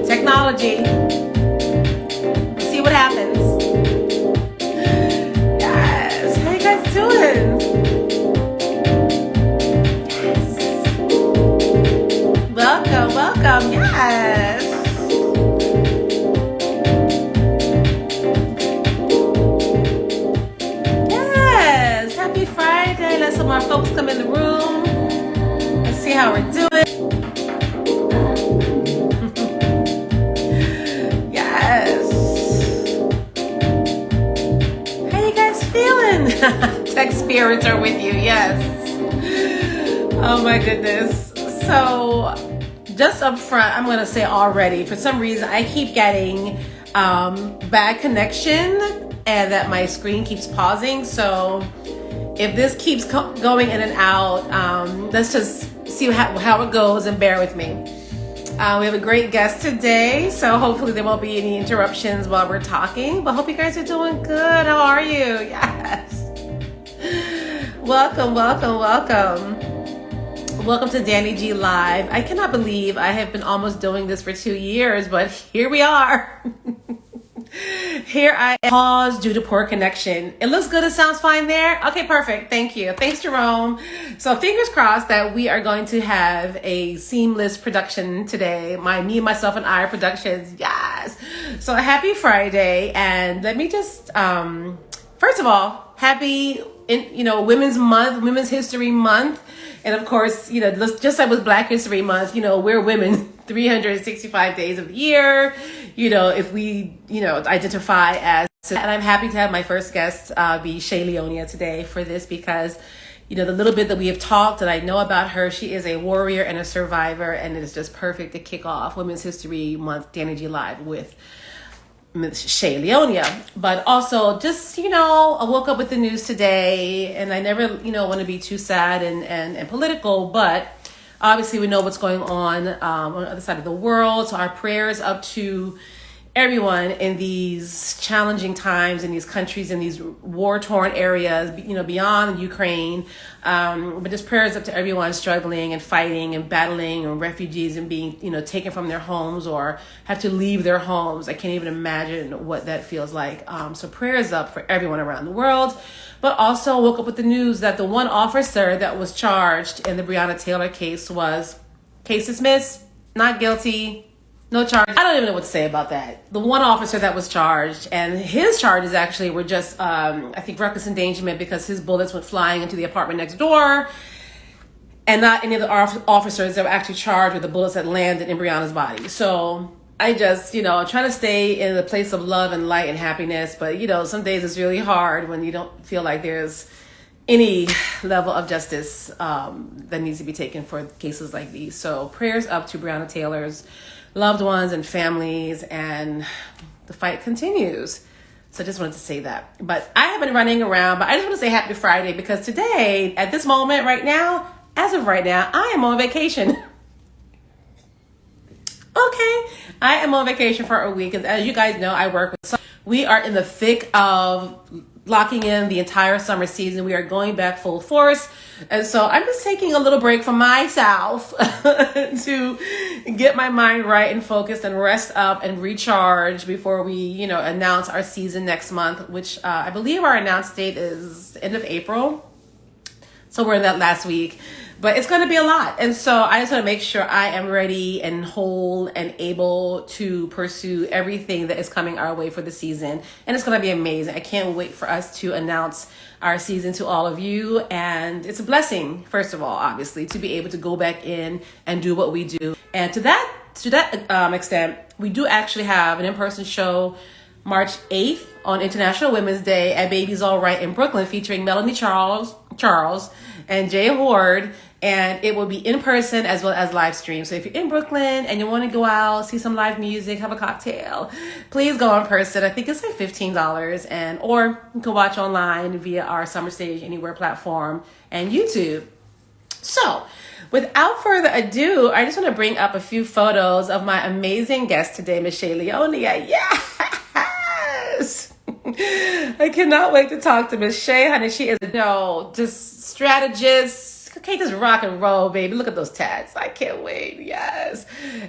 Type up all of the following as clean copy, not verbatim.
Technology. See what happens. Yes. How you guys doing? Yes. Welcome. Yes. Yes. Happy Friday. Let some more folks come in the room. Let's see how we're doing. Tech spirits are with you, yes. Oh my goodness. So just up front, I'm gonna say already, for some reason I keep getting bad connection and that my screen keeps pausing. So if this keeps going in and out, let's just see how it goes and bear with me. We have a great guest today, so hopefully there won't be any interruptions while we're talking, but hope you guys are doing good. How are you? Yes. Welcome to dannIGeeLive. I cannot believe I have been almost doing this for 2 years, but here we are. Here I am. Pause due to poor connection. It looks good. It sounds fine there. Okay, perfect. Thank you. Thanks, Jerome. So fingers crossed that we are going to have a seamless production today. Me, myself, and I productions. Yes. So happy Friday. And let me just, first of all, happy, Women's Month, Women's History Month. And of course, just like with Black History Month, we're women 365 days of the year, if we, identify as, and I'm happy to have my first guest be Shay Leonia today for this because, the little bit that we have talked and I know about her, she is a warrior and a survivor, and it is just perfect to kick off Women's History Month dannIGeeLive with Ms. Shay Leonia. But also just, I woke up with the news today, and I never, want to be too sad and political, but obviously we know what's going on the other side of the world. So our prayers up to everyone in these challenging times in these countries, in these war-torn areas, beyond Ukraine. But just prayers up to everyone struggling and fighting and battling, and refugees and being, taken from their homes or have to leave their homes. I can't even imagine what that feels like. So prayers up for everyone around the world. But also woke up with the news that the one officer that was charged in the Breonna Taylor case was case dismissed, not guilty, no charge. I don't even know what to say about that. The one officer that was charged, and his charges actually were just, I think, reckless endangerment because his bullets went flying into the apartment next door, and not any of the officers that were actually charged with the bullets that landed in Breonna's body. So I just, I'm trying to stay in the place of love and light and happiness, but, some days it's really hard when you don't feel like there's any level of justice that needs to be taken for cases like these. So prayers up to Breonna Taylor's loved ones and families, and the fight continues. So I just wanted to say that. But I have been running around, but I just want to say happy Friday because today, at this moment right now, as of right now, I am on vacation. Okay, I am on vacation for a week. As you guys know, I work with we are in the thick of locking in the entire summer season. We are going back full force. And so I'm just taking a little break from myself to get my mind right and focused and rest up and recharge before we, announce our season next month, which I believe our announced date is end of April. So we're in that last week. But it's going to be a lot. And so I just want to make sure I am ready and whole and able to pursue everything that is coming our way for the season. And it's going to be amazing. I can't wait for us to announce our season to all of you. And it's a blessing, first of all, obviously, to be able to go back in and do what we do. And to that extent, we do actually have an in-person show March 8th on International Women's Day at Baby's All Right in Brooklyn, featuring Melanie Charles and Jay Horde, and it will be in person as well as live stream. So if you're in Brooklyn and you want to go out, see some live music, have a cocktail, please go in person. I think it's like $15, or you can watch online via our Summer Stage Anywhere platform and YouTube. So without further ado, I just want to bring up a few photos of my amazing guest today, Ms. Shay Leonia. Yes! I cannot wait to talk to Ms. Shay, honey. She is just strategist, can't just rock and roll, baby. Look at those tats. I can't wait. Yes.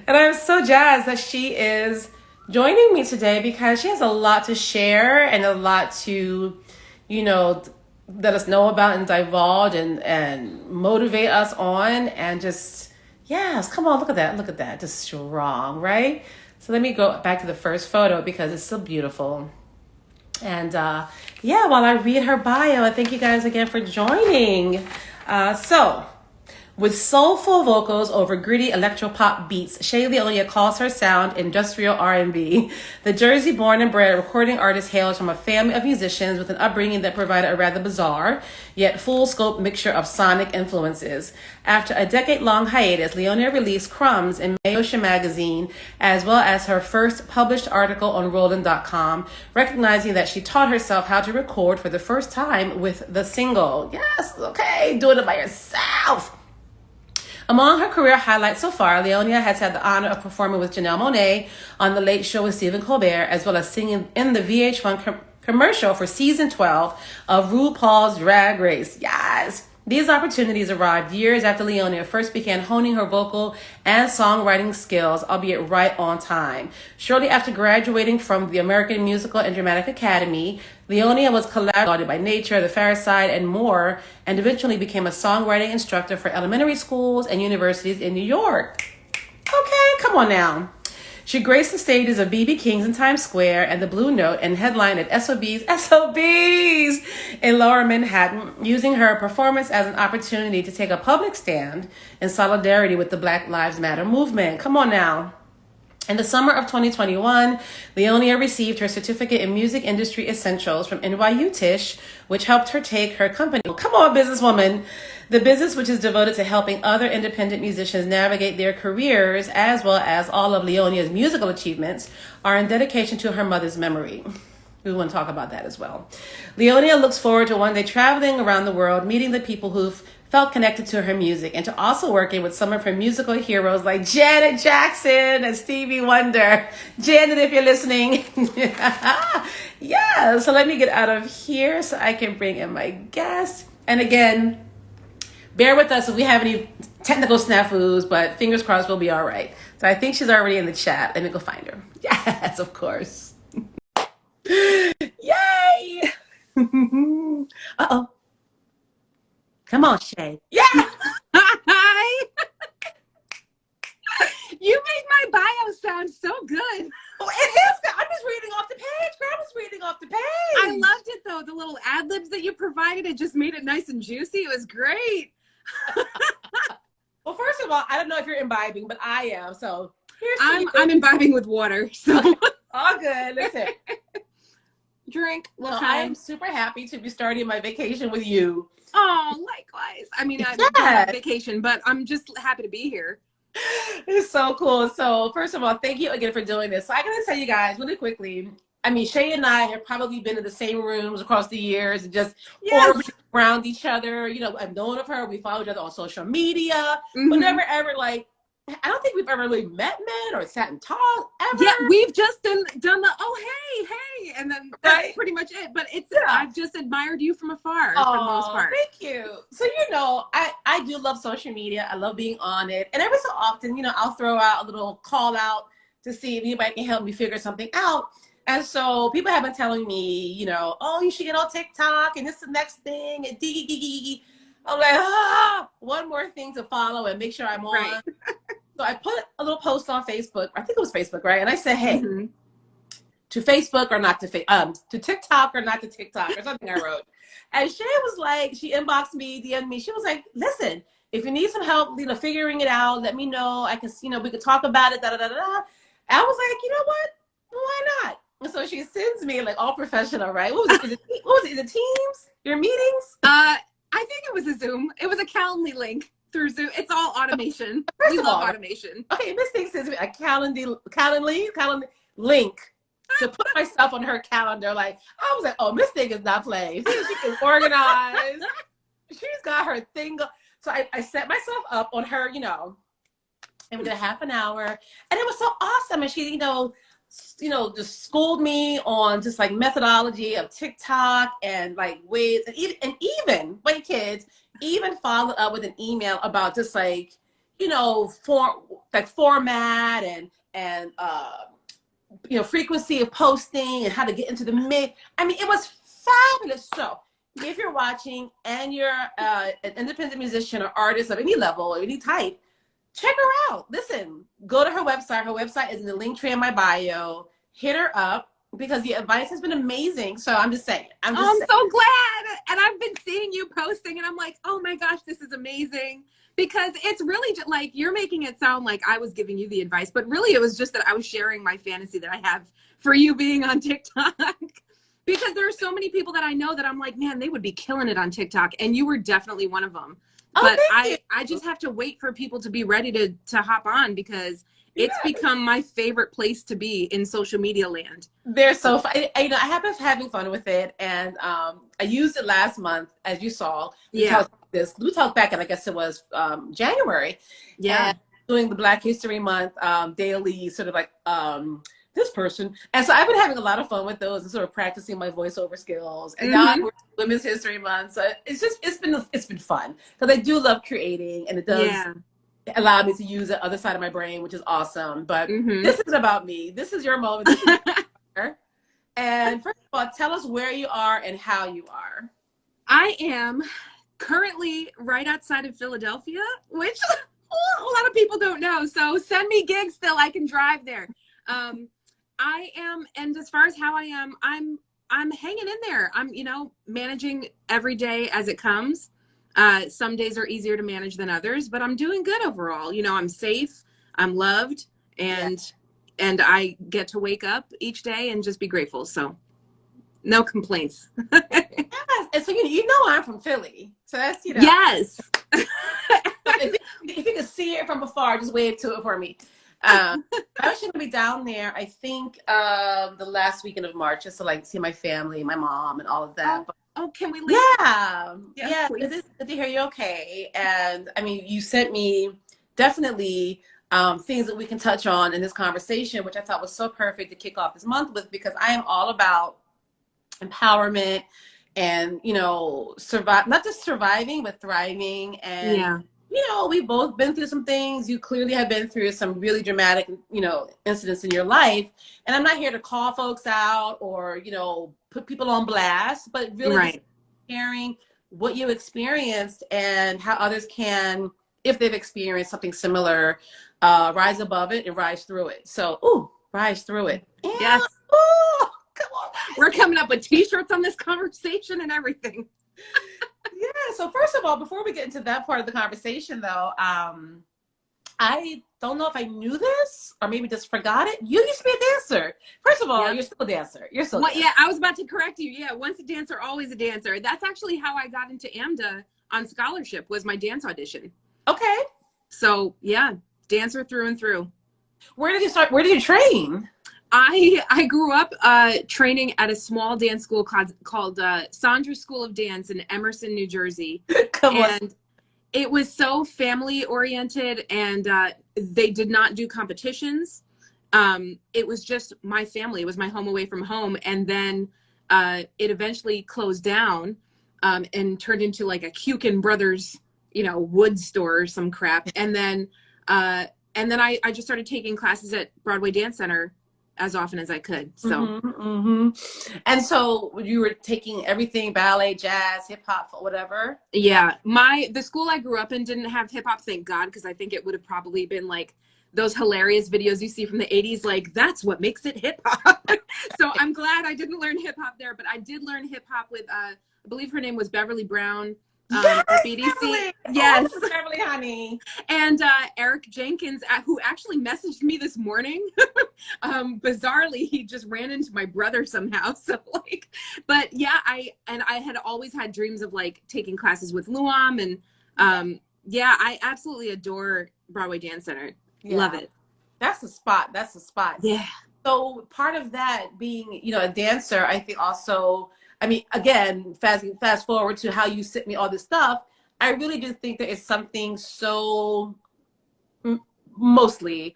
And I'm so jazzed that she is joining me today because she has a lot to share and a lot to, let us know about and divulge and motivate us on and just, yes, come on, look at that. Look at that. Just strong, right? So let me go back to the first photo because it's so beautiful. And while I read her bio, I thank you guys again for joining. With soulful vocals over gritty electro-pop beats, Shay Leonia calls her sound industrial R&B. The Jersey-born and bred recording artist hails from a family of musicians with an upbringing that provided a rather bizarre, yet full-scope mixture of sonic influences. After a decade-long hiatus, Leonia released Crumbs in Mentorship magazine, as well as her first published article on Rollin.com, recognizing that she taught herself how to record for the first time with the single. Yes, okay, doing it by yourself. Among her career highlights so far, Leonia has had the honor of performing with Janelle Monáe on The Late Show with Stephen Colbert, as well as singing in the VH1 commercial for season 12 of RuPaul's Drag Race. Yes! These opportunities arrived years after Leonia first began honing her vocal and songwriting skills, albeit right on time. Shortly after graduating from the American Musical and Dramatic Academy, Leonia was collaborated by Nature, the Pharcyde, and more, and eventually became a songwriting instructor for elementary schools and universities in New York. Okay, come on now. She graced the stages of BB King's in Times Square and the Blue Note and headlined at SOBs in Lower Manhattan, using her performance as an opportunity to take a public stand in solidarity with the Black Lives Matter movement. Come on now. In the summer of 2021, Leonia received her certificate in music industry essentials from NYU Tisch, which helped her take her company. Come on, businesswoman. The business, which is devoted to helping other independent musicians navigate their careers, as well as all of Leonia's musical achievements, are in dedication to her mother's memory. We want to talk about that as well. Leonia looks forward to one day traveling around the world, meeting the people who've felt connected to her music, and to also working with some of her musical heroes like Janet Jackson and Stevie Wonder. Janet, if you're listening. Yeah, so let me get out of here so I can bring in my guest. And again, bear with us if we have any technical snafus, but fingers crossed we'll be all right. So I think she's already in the chat. Let me go find her. Yes, of course. Yay! Uh-oh. Come on, Shay. Yeah! Hi! You made my bio sound so good. Oh, it is good. I'm just reading off the page. Girl, I was reading off the page. I loved it, though. The little ad-libs that you provided, it just made it nice and juicy. It was great. Well, first of all, I don't know if you're imbibing, but I am. So here's I'm imbibing with water. So all good. Listen. Drink. I am super happy to be starting my vacation with you. Oh, likewise. I mean, I'm on vacation, but I'm just happy to be here. It's so cool. So first of all, thank you again for doing this. So I gotta tell you guys really quickly, I mean, Shay and I have probably been in the same rooms across the years and just orbiting around each other. I've known of her. We follow each other on social media, but never ever I don't think we've ever really met or sat and talked ever. Yeah, we've just done the hey, and then that's pretty much it. But I've just admired you from afar for the most part. Thank you. So I do love social media. I love being on it, and every so often, I'll throw out a little call out to see if anybody can help me figure something out. And so people have been telling me, oh, you should get on TikTok, and this is the next thing, and I'm like, one more thing to follow and make sure I'm on. Right. So I put a little post on Facebook. I think it was Facebook, right? And I said, hey, to Facebook or not to to TikTok or not to TikTok or something I wrote. And Shay was like, she inboxed me, DM'd me. She was like, listen, if you need some help, figuring it out, let me know. I can, we could talk about it, I was like, you know what? Why not? And so she sends me all professional, right? What was it? What was it? The Teams? Your meetings? I think it was a Zoom. It was a Calendly link through Zoom. It's all automation. We love automation. Okay, Miss Thing sends me a Calendly link to put myself on her calendar. I was like, oh, Miss Thing is not playing. She can organize. She's got her thing. So I set myself up on her, and we did a half an hour. And it was so awesome. And she, you know, just schooled me on just like methodology of TikTok and like ways, and even wait, kids, even followed up with an email about just like, you know, format and you know, frequency of posting and how to get into the mix. I mean, it was fabulous. So if you're watching and you're an independent musician or artist of any level or any type, check her out. Listen, go to her website. Her website is in the link tree in my bio. Hit her up because the advice has been amazing. So I'm just saying. I'm so glad. And I've been seeing you posting and I'm like, oh my gosh, this is amazing. Because it's really just like, you're making it sound like I was giving you the advice, but really it was just that I was sharing my fantasy that I have for you being on TikTok. Because there are so many people that I know that I'm like, man, they would be killing it on TikTok. And you were definitely one of them. But I just have to wait for people to be ready to hop on because it's become my favorite place to be in social media land. They're so fun. You know, I have been having fun with it. And I used it last month, as you saw. We talked back, and I guess it was January. Yeah. And doing the Black History Month daily sort of like this person. And so I've been having a lot of fun with those and sort of practicing my voiceover skills. And now we're Women's History Month. So it's been fun because I do love creating, and it does allow me to use the other side of my brain, which is awesome. But this is about me. This is your moment. And first of all, tell us where you are and how you are. I am currently right outside of Philadelphia, which a lot of people don't know. So send me gigs still. I can drive there. I am, and as far as how I am, I'm hanging in there. I'm, you know, managing every day as it comes. Some days are easier to manage than others, but I'm doing good overall. You know, I'm safe, I'm loved, and I get to wake up each day and just be grateful. So no complaints. Yes. And so you know I'm from Philly. So that's, you know. Yes. if you can see it from afar, just wave to it for me. I'm actually gonna be down there, I think the last weekend of March, just to like see my family, my mom and all of that. Oh, can we leave? Yeah, it is good to hear you're okay. And I mean, you sent me definitely things that we can touch on in this conversation, which I thought was so perfect to kick off this month with, because I am all about empowerment and, you know, not just surviving, but thriving. And you know, we've both been through some things. You clearly have been through some really dramatic, you know, incidents in your life. And I'm not here to call folks out or, you know, put people on blast, but really sharing what you experienced and how others can, if they've experienced something similar, rise above it and rise through it. So, rise through it. Yes. Come on. We're coming up with t-shirts on this conversation and everything. Yeah. So first of all, before we get into that part of the conversation, though, I don't know if I knew this or maybe just forgot it. You used to be a dancer. First of all, you're still a dancer. You're still. Yeah, I was about to correct you. Yeah, once a dancer, always a dancer. That's actually how I got into AMDA on scholarship. Was my dance audition. Okay. So yeah, dancer through and through. Where did you start? Where did you train? I grew up training at a small dance school called Sandra School of Dance in Emerson, New Jersey. Come on. It was so family oriented, and they did not do competitions. It was just my family. It was my home away from home. And then it eventually closed down and turned into like a Kukin Brothers, you know, wood store or some crap. And then I just started taking classes at Broadway Dance Center as often as I could. So, And so you were taking everything, ballet, jazz, hip hop, whatever. Yeah. The school I grew up in didn't have hip hop, thank God, because I think it would have probably been like those hilarious videos you see from the 80s, like that's what makes it hip hop. So I'm glad I didn't learn hip hop there, but I did learn hip hop with, I believe her name was Beverly Brown. Yes, at BDC. Beverly. Yes. Oh, Beverly, honey. And Eric Jenkins, who actually messaged me this morning. Bizarrely, he just ran into my brother somehow. So like, but yeah, I had always had dreams of like taking classes with Luam, and I absolutely adore Broadway Dance Center. Yeah. Love it. That's the spot. That's the spot. Yeah. So part of that being, you know, a dancer, I think also, I mean, again, fast forward to how you sent me all this stuff. I really do think that it's something so mostly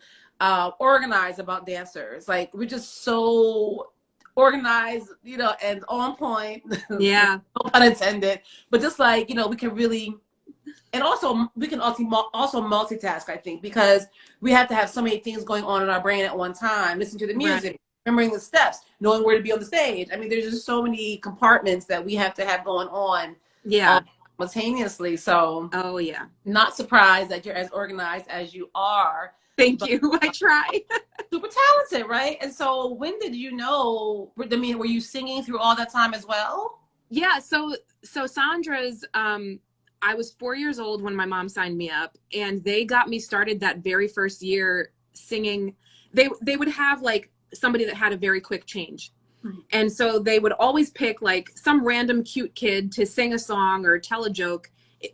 organized about dancers. Like we're just so organized, you know, and on point. Yeah. No pun intended. But just like, you know, we can really, and also we can also multitask, I think, because we have to have so many things going on in our brain at one time. Listen to the music, Right. remembering the steps, knowing where to be on the stage. I mean, there's just so many compartments that we have to have going on Yeah. simultaneously. So Oh yeah. not surprised that you're as organized as you are. Thank But you. I try. super talented, right? And so when did you know, I mean, were you singing through all that time as well? Yeah. So Sandra's, I was 4 years old when my mom signed me up, and they got me started that very first year singing. They would have like somebody that had a very quick change. And so they would always pick like some random cute kid to sing a song or tell a joke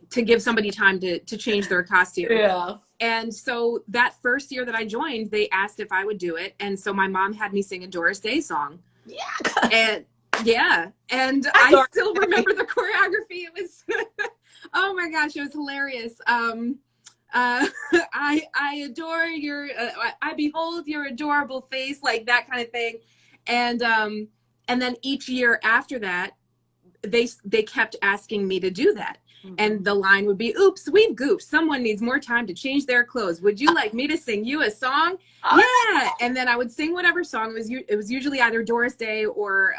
to give somebody time to change their costume. Yeah. And so that first year that I joined, they asked if I would do it. And so my mom had me sing a Doris Day song. Yeah. And yeah. And I still remember the choreography. It was, oh my gosh, it was hilarious. I adore your, I behold your adorable face, like that kind of thing. And then each year after that, they kept asking me to do that. Mm-hmm. And the line would be, oops, we've goofed. Someone needs more time to change their clothes. Would you like me to sing you a song? Yeah. And then I would sing whatever song. It was usually either Doris Day or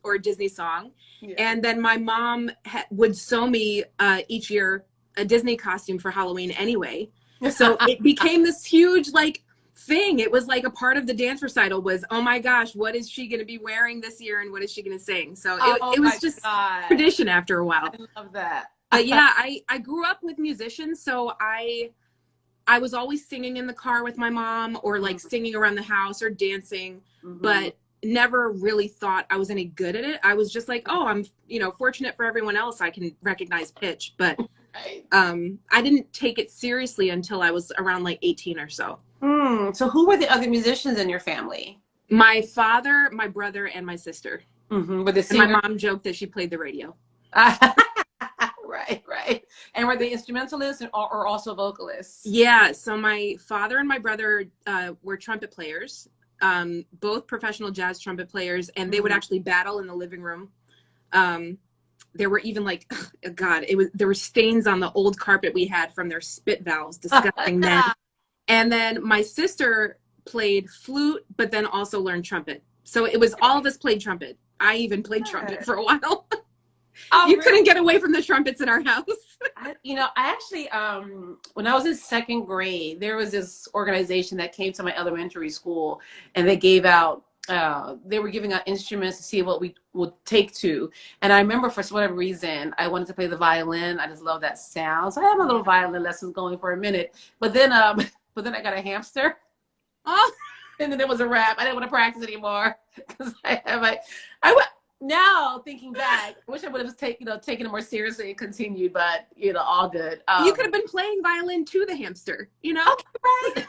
a Disney song. Yeah. And then my mom would sew me each year a Disney costume for Halloween anyway. So it became this huge like thing. It was like a part of the dance recital was, oh my gosh, what is she going to be wearing this year and what is she going to sing? So it was just tradition after a while. I love that. But yeah, I grew up with musicians, so I was always singing in the car with my mom or like singing around the house or dancing, but never really thought I was any good at it. I was just like, oh, I'm, fortunate for everyone else, I can recognize pitch, but I didn't take it seriously until I was around like 18 or so. So who were the other musicians in your family? My father, my brother, and my sister. Were they and my mom joked that she played the radio. Right. And were they instrumentalists or also vocalists? Yeah. So my father and my brother were trumpet players, both professional jazz trumpet players, and they would actually battle in the living room. There were even like, there were stains on the old carpet we had from their spit valves, disgusting men. And then my sister played flute, but then also learned trumpet. So it was all of us played trumpet. I even played trumpet for a while. You couldn't get away from the trumpets in our house. I actually, when I was in second grade, there was this organization that came to my elementary school, and they gave out, they were giving out instruments to see what we would take to. And I remember for whatever reason, I wanted to play the violin. I just love that sound. So I had my little violin lessons going for a minute. But then I got a hamster. Oh, and then it was a wrap. I didn't want to practice anymore because now thinking back, I wish I would have taken it more seriously and continued, but all good. You could have been playing violin to the hamster, Okay, right.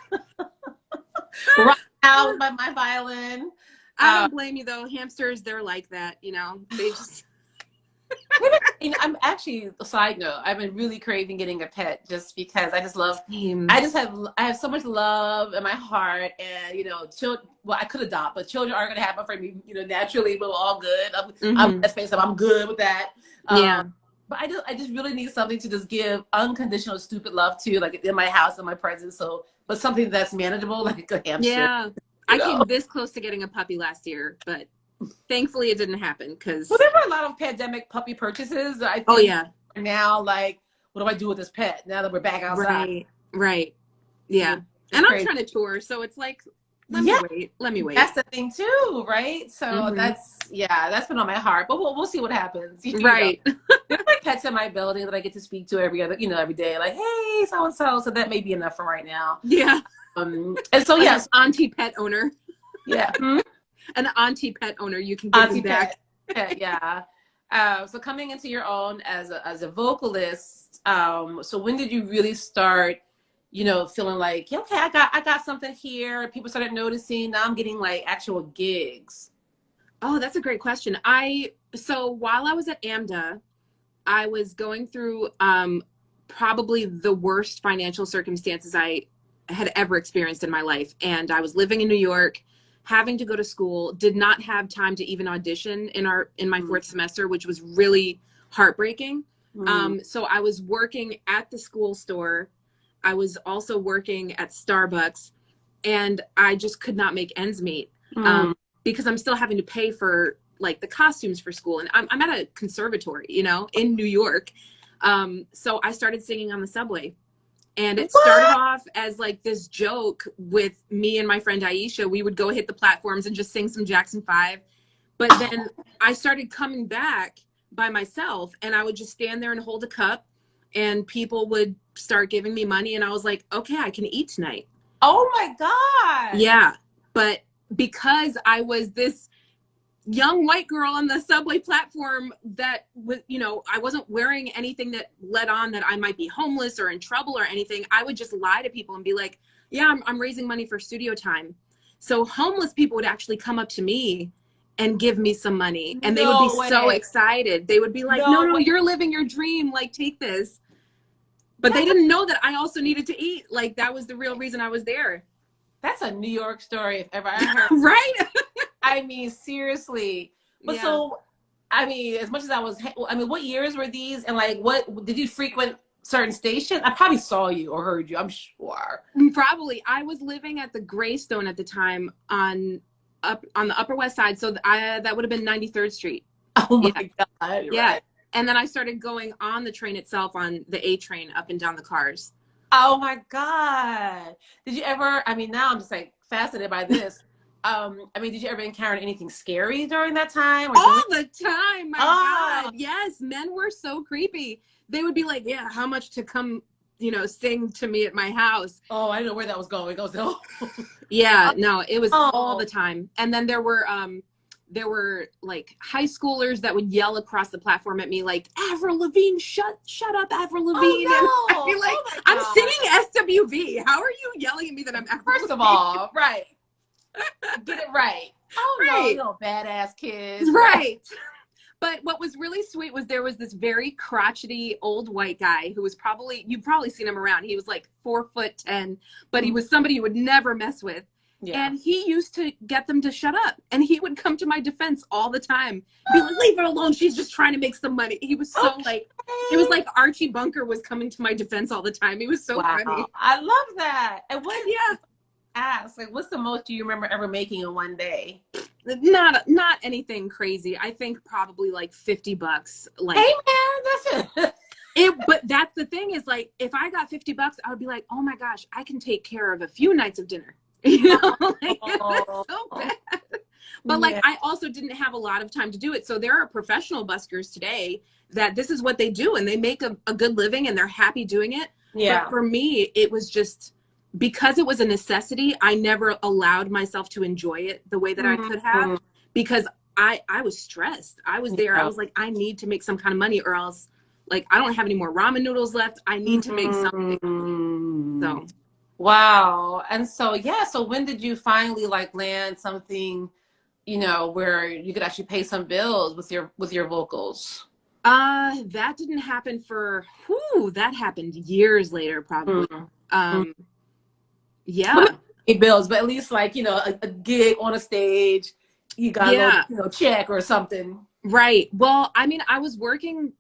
Right now with my violin. I don't blame you though. Hamsters, they're like that, they just. I'm actually, a side note, I've been really craving getting a pet just because I just love, I have so much love in my heart, and children, well, I could adopt, but children aren't going to happen for me, naturally. We're all good. I'm good with that. Yeah. But I just really need something to just give unconditional stupid love to, like in my house, in my presence. But something that's manageable, like a hamster. Yeah. I came this close to getting a puppy last year, but thankfully it didn't happen because. Well, there were a lot of pandemic puppy purchases. I think now, like, what do I do with this pet now that we're back outside? Right. Yeah. And I'm trying to tour, so it's like, let me wait. That's the thing too, right? So that's been on my heart, but we'll see what happens. Right. There's like pets in my building that I get to speak to every day, like, hey, so and so. So that may be enough for right now. Yeah. And so yes, auntie pet owner. Yeah. An auntie pet owner, you can give me back. Yeah. So coming into your own as a vocalist, so when did you really start, feeling like, okay, I got something here. People started noticing. Now I'm getting like actual gigs. Oh, that's a great question. So while I was at AMDA, I was going through probably the worst financial circumstances I had ever experienced in my life. And I was living in New York, having to go to school, did not have time to even audition in my fourth semester, which was really heartbreaking. So I was working at the school store. I was also working at Starbucks, and I just could not make ends meet because I'm still having to pay for like the costumes for school. And I'm at a conservatory, you know, in New York. So I started singing on the subway. And it started off as like this joke with me and my friend Aisha. We would go hit the platforms and just sing some Jackson 5. But then I started coming back by myself, and I would just stand there and hold a cup, and people would start giving me money. And I was like, okay, I can eat tonight. Oh my God. Yeah. But because I was this young white girl on the subway platform that was, you know, I wasn't wearing anything that led on that I might be homeless or in trouble or anything. I would just lie to people and be like, yeah, I'm raising money for studio time. So homeless people would actually come up to me and give me some money, and they would be so excited. They would be like, no, you're living your dream. Like, take this. But they didn't know that I also needed to eat. Like, that was the real reason I was there. That's a New York story if ever I heard. Right? I mean, seriously. But so, I mean, as much as what years were these? And like, what did you frequent certain stations? I probably saw you or heard you, I'm sure. Probably. I was living at the Greystone at the time on the Upper West Side. So that would have been 93rd Street. Oh my God. Yeah. Right. And then I started going on the train itself, on the A train, up and down the cars. Oh my God. Did you ever, I mean, now I'm just like fascinated by this. I mean, did you ever encounter anything scary during that time? All the time. My God. Yes. Men were so creepy. They would be like, yeah, how much to come, you know, sing to me at my house? Oh, I didn't know where that was going. It goes, oh. Yeah, no, it was all the time. And then there were like high schoolers that would yell across the platform at me like, Avril Lavigne, shut up, Avril Lavigne. Oh, no. And I'd be like, I'm singing SWV. How are you yelling at me that I'm Avril First Lavigne? of all, right. Get it right. Oh, right. No, you know, badass kids. Right. But what was really sweet was there was this very crotchety old white guy who was you've probably seen him around. He was like 4'10", but he was somebody you would never mess with. Yeah. And he used to get them to shut up. And he would come to my defense all the time. Be like, leave her alone. She's just trying to make some money. He was so it was like Archie Bunker was coming to my defense all the time. He was so funny. I love that. And ask, like, what's the most you remember ever making in one day? Not anything crazy. I think probably like $50. Like, hey man, that's it. But that's the thing is, like, if I got $50, I would be like, oh my gosh, I can take care of a few nights of dinner. You know, like, it was so bad. But like, I also didn't have a lot of time to do it. So there are professional buskers today that this is what they do, and they make a good living, and they're happy doing it. Yeah. But for me, it was just, because it was a necessity, I never allowed myself to enjoy it the way that I could have, because I was stressed. I was there. I was like, I need to make some kind of money, or else, like, I don't have any more ramen noodles left. I need to make something. So. Wow. And so, so when did you finally like land something, you know, where you could actually pay some bills with your vocals? That didn't happen that happened years later, probably. Yeah. Bills, but at least, like, you know, a gig on a stage, you got a little, check or something. Right. Well, I mean, I was working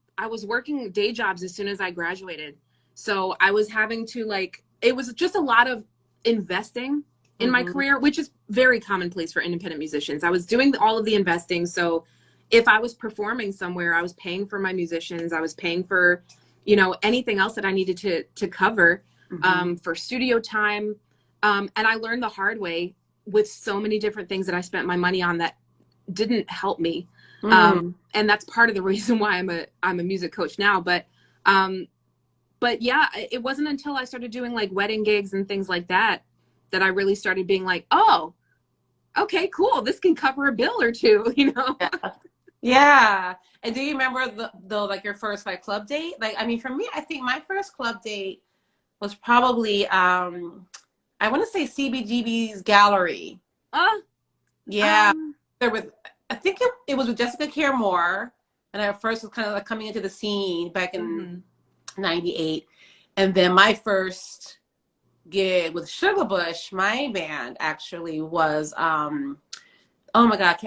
day jobs as soon as I graduated. So I was having to, like, it was just a lot of investing in my career, which is very commonplace for independent musicians. I was doing all of the investing. So if I was performing somewhere, I was paying for my musicians. I was paying for, you know, anything else that I needed to cover for studio time. And I learned the hard way with so many different things that I spent my money on that didn't help me. And that's part of the reason why I'm a music coach now. But yeah, it wasn't until I started doing like wedding gigs and things like that I really started being like, oh, okay, cool. This can cover a bill or two, you know? Yeah. And do you remember like your first like club date? Like, I mean, for me, I think my first club date was probably, I want to say CBGB's Gallery. Yeah. I think it was with Jessica Care Moore. And I first was kind of like coming into the scene back in 98. And then my first gig with Sugar Bush, my band actually was oh my God,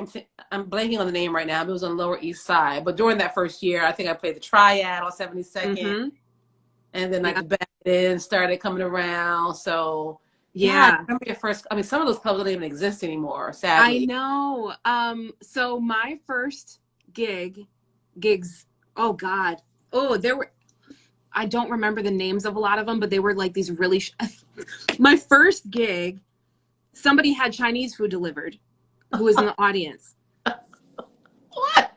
I'm blanking on the name right now. It was on Lower East Side. But during that first year, I think I played the Triad on 72nd. Mm-hmm. And then like Yeah. the back end started coming around. So yeah, I Yeah. remember your first, I mean, some of those clubs don't even exist anymore, I sadly. know. So my first gigs, oh God. Oh, I don't remember the names of a lot of them, but they were like these really, my first gig, somebody had Chinese food delivered who was in the audience. What?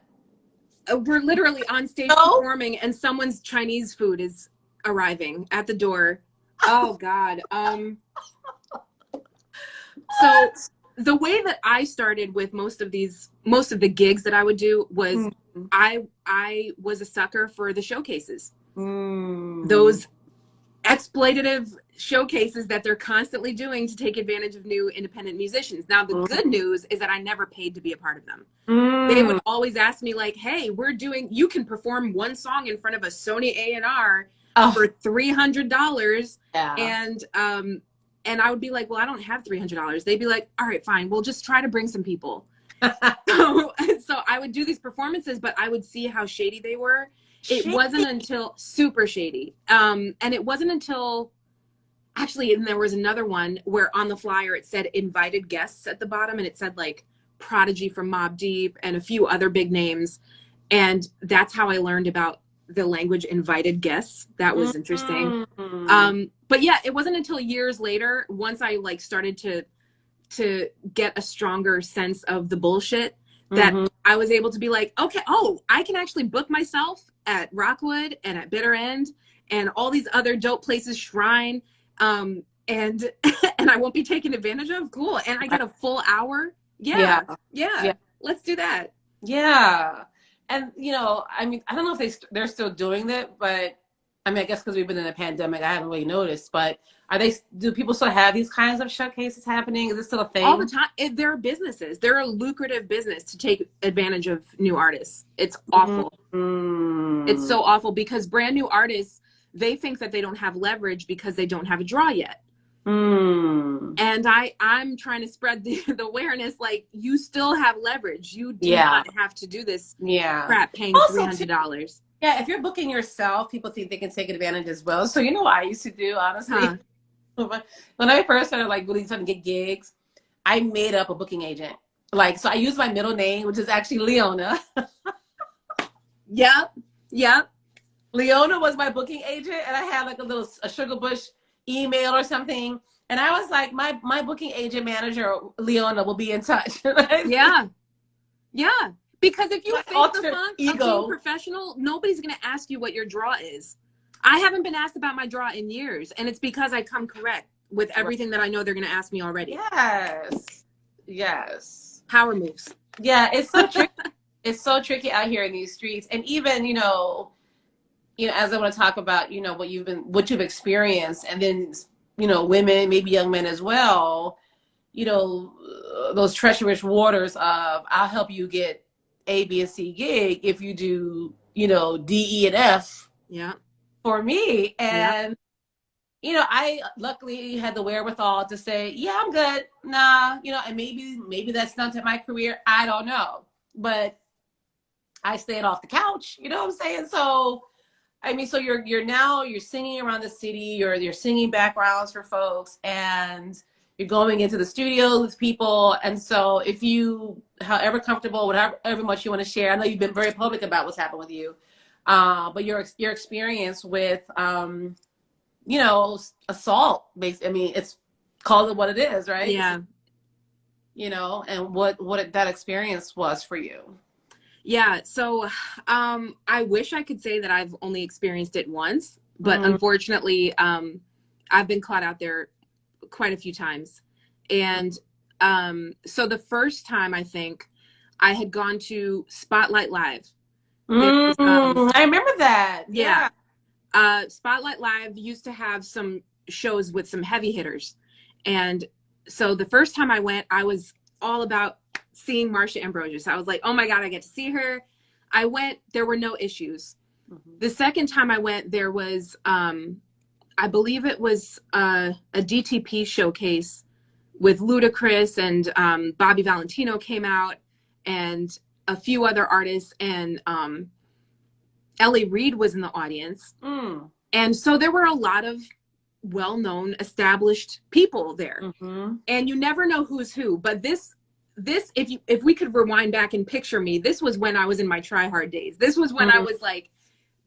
We're literally on stage No? performing and someone's Chinese food is arriving at the door. Oh God. So the way that I started with most of the gigs that I would do was I was a sucker for the showcases. Those exploitative showcases that they're constantly doing to take advantage of new independent musicians. Now, the good news is that I never paid to be a part of them. They would always ask me like, hey, you can perform one song in front of a Sony A&R for $300. Yeah. And I would be like, well, I don't have $300. They'd be like, all right, fine. We'll just try to bring some people. So I would do these performances, but I would see how shady they were. It wasn't until super shady. And it wasn't until actually, and there was another one where on the flyer it said invited guests at the bottom, and it said like Prodigy from Mobb Deep and a few other big names. And that's how I learned about the language invited guests. That was interesting. But yeah, it wasn't until years later, once I like started to get a stronger sense of the bullshit, that I was able to be like, okay, I can actually book myself at Rockwood and at Bitter End and all these other dope places, Shrine, and and I won't be taken advantage of. Cool. And I get a full hour. Yeah. Let's do that. Yeah. And, you know, I mean, I don't know if they're still doing that, but I mean, I guess because we've been in a pandemic, I haven't really noticed, but do people still have these kinds of showcases happening? Is it still a thing? All the time. There are businesses. They're a lucrative business to take advantage of new artists. It's awful. It's so awful because brand new artists, they think that they don't have leverage because they don't have a draw yet. And I'm trying to spread the awareness, like you still have leverage. You do not have to do this crap paying $300. Yeah, if you're booking yourself, people think they can take advantage as well. So you know what I used to do, honestly? When I first started like really trying to get gigs, I made up a booking agent. Like, so I used my middle name, which is actually Leona. Yep. Leona was my booking agent, and I had like a Sugar Bush email or something. And I was like, my booking agent manager, Leona, will be in touch. Yeah. Because if you fake the funk of being professional, nobody's going to ask you what your draw is. I haven't been asked about my draw in years, and it's because I come correct with everything that I know they're going to ask me already. Yes. Power moves. Yeah, it's so tricky. It's so tricky out here in these streets. And even, you know, as I want to talk about, you know, what you've experienced, and then, you know, women, maybe young men as well, you know, those treacherous waters of I'll help you get A, B, and C gig if you do, you know, D, E, and F for me. And, you know, I luckily had the wherewithal to say, yeah, I'm good. Nah, you know, and maybe that's not to my career. I don't know. But I stayed off the couch, you know what I'm saying? So, I mean, so you're singing around the city, you're singing backgrounds for folks, and you're going into the studio with people. And so if you, however comfortable, whatever much you want to share, I know you've been very public about what's happened with you, but your experience with, you know, assault, I mean, it's call it what it is, right? Yeah. You know, and what that experience was for you. Yeah. So I wish I could say that I've only experienced it once, but unfortunately, I've been caught out there quite a few times. And so the first time, I think I had gone to Spotlight Live. I remember that. Yeah. Spotlight Live used to have some shows with some heavy hitters. And so the first time I went, I was all about seeing Marsha Ambrosius. I was like, oh my God, I get to see her. I went, there were no issues. The second time I went, there was I believe it was a DTP showcase with Ludacris, and Bobby Valentino came out, and a few other artists, and Ellie Reed was in the audience. And so there were a lot of well-known, established people there. And you never know who's who. But this, if we could rewind back and picture me, this was when I was in my try-hard days. This was when I was like,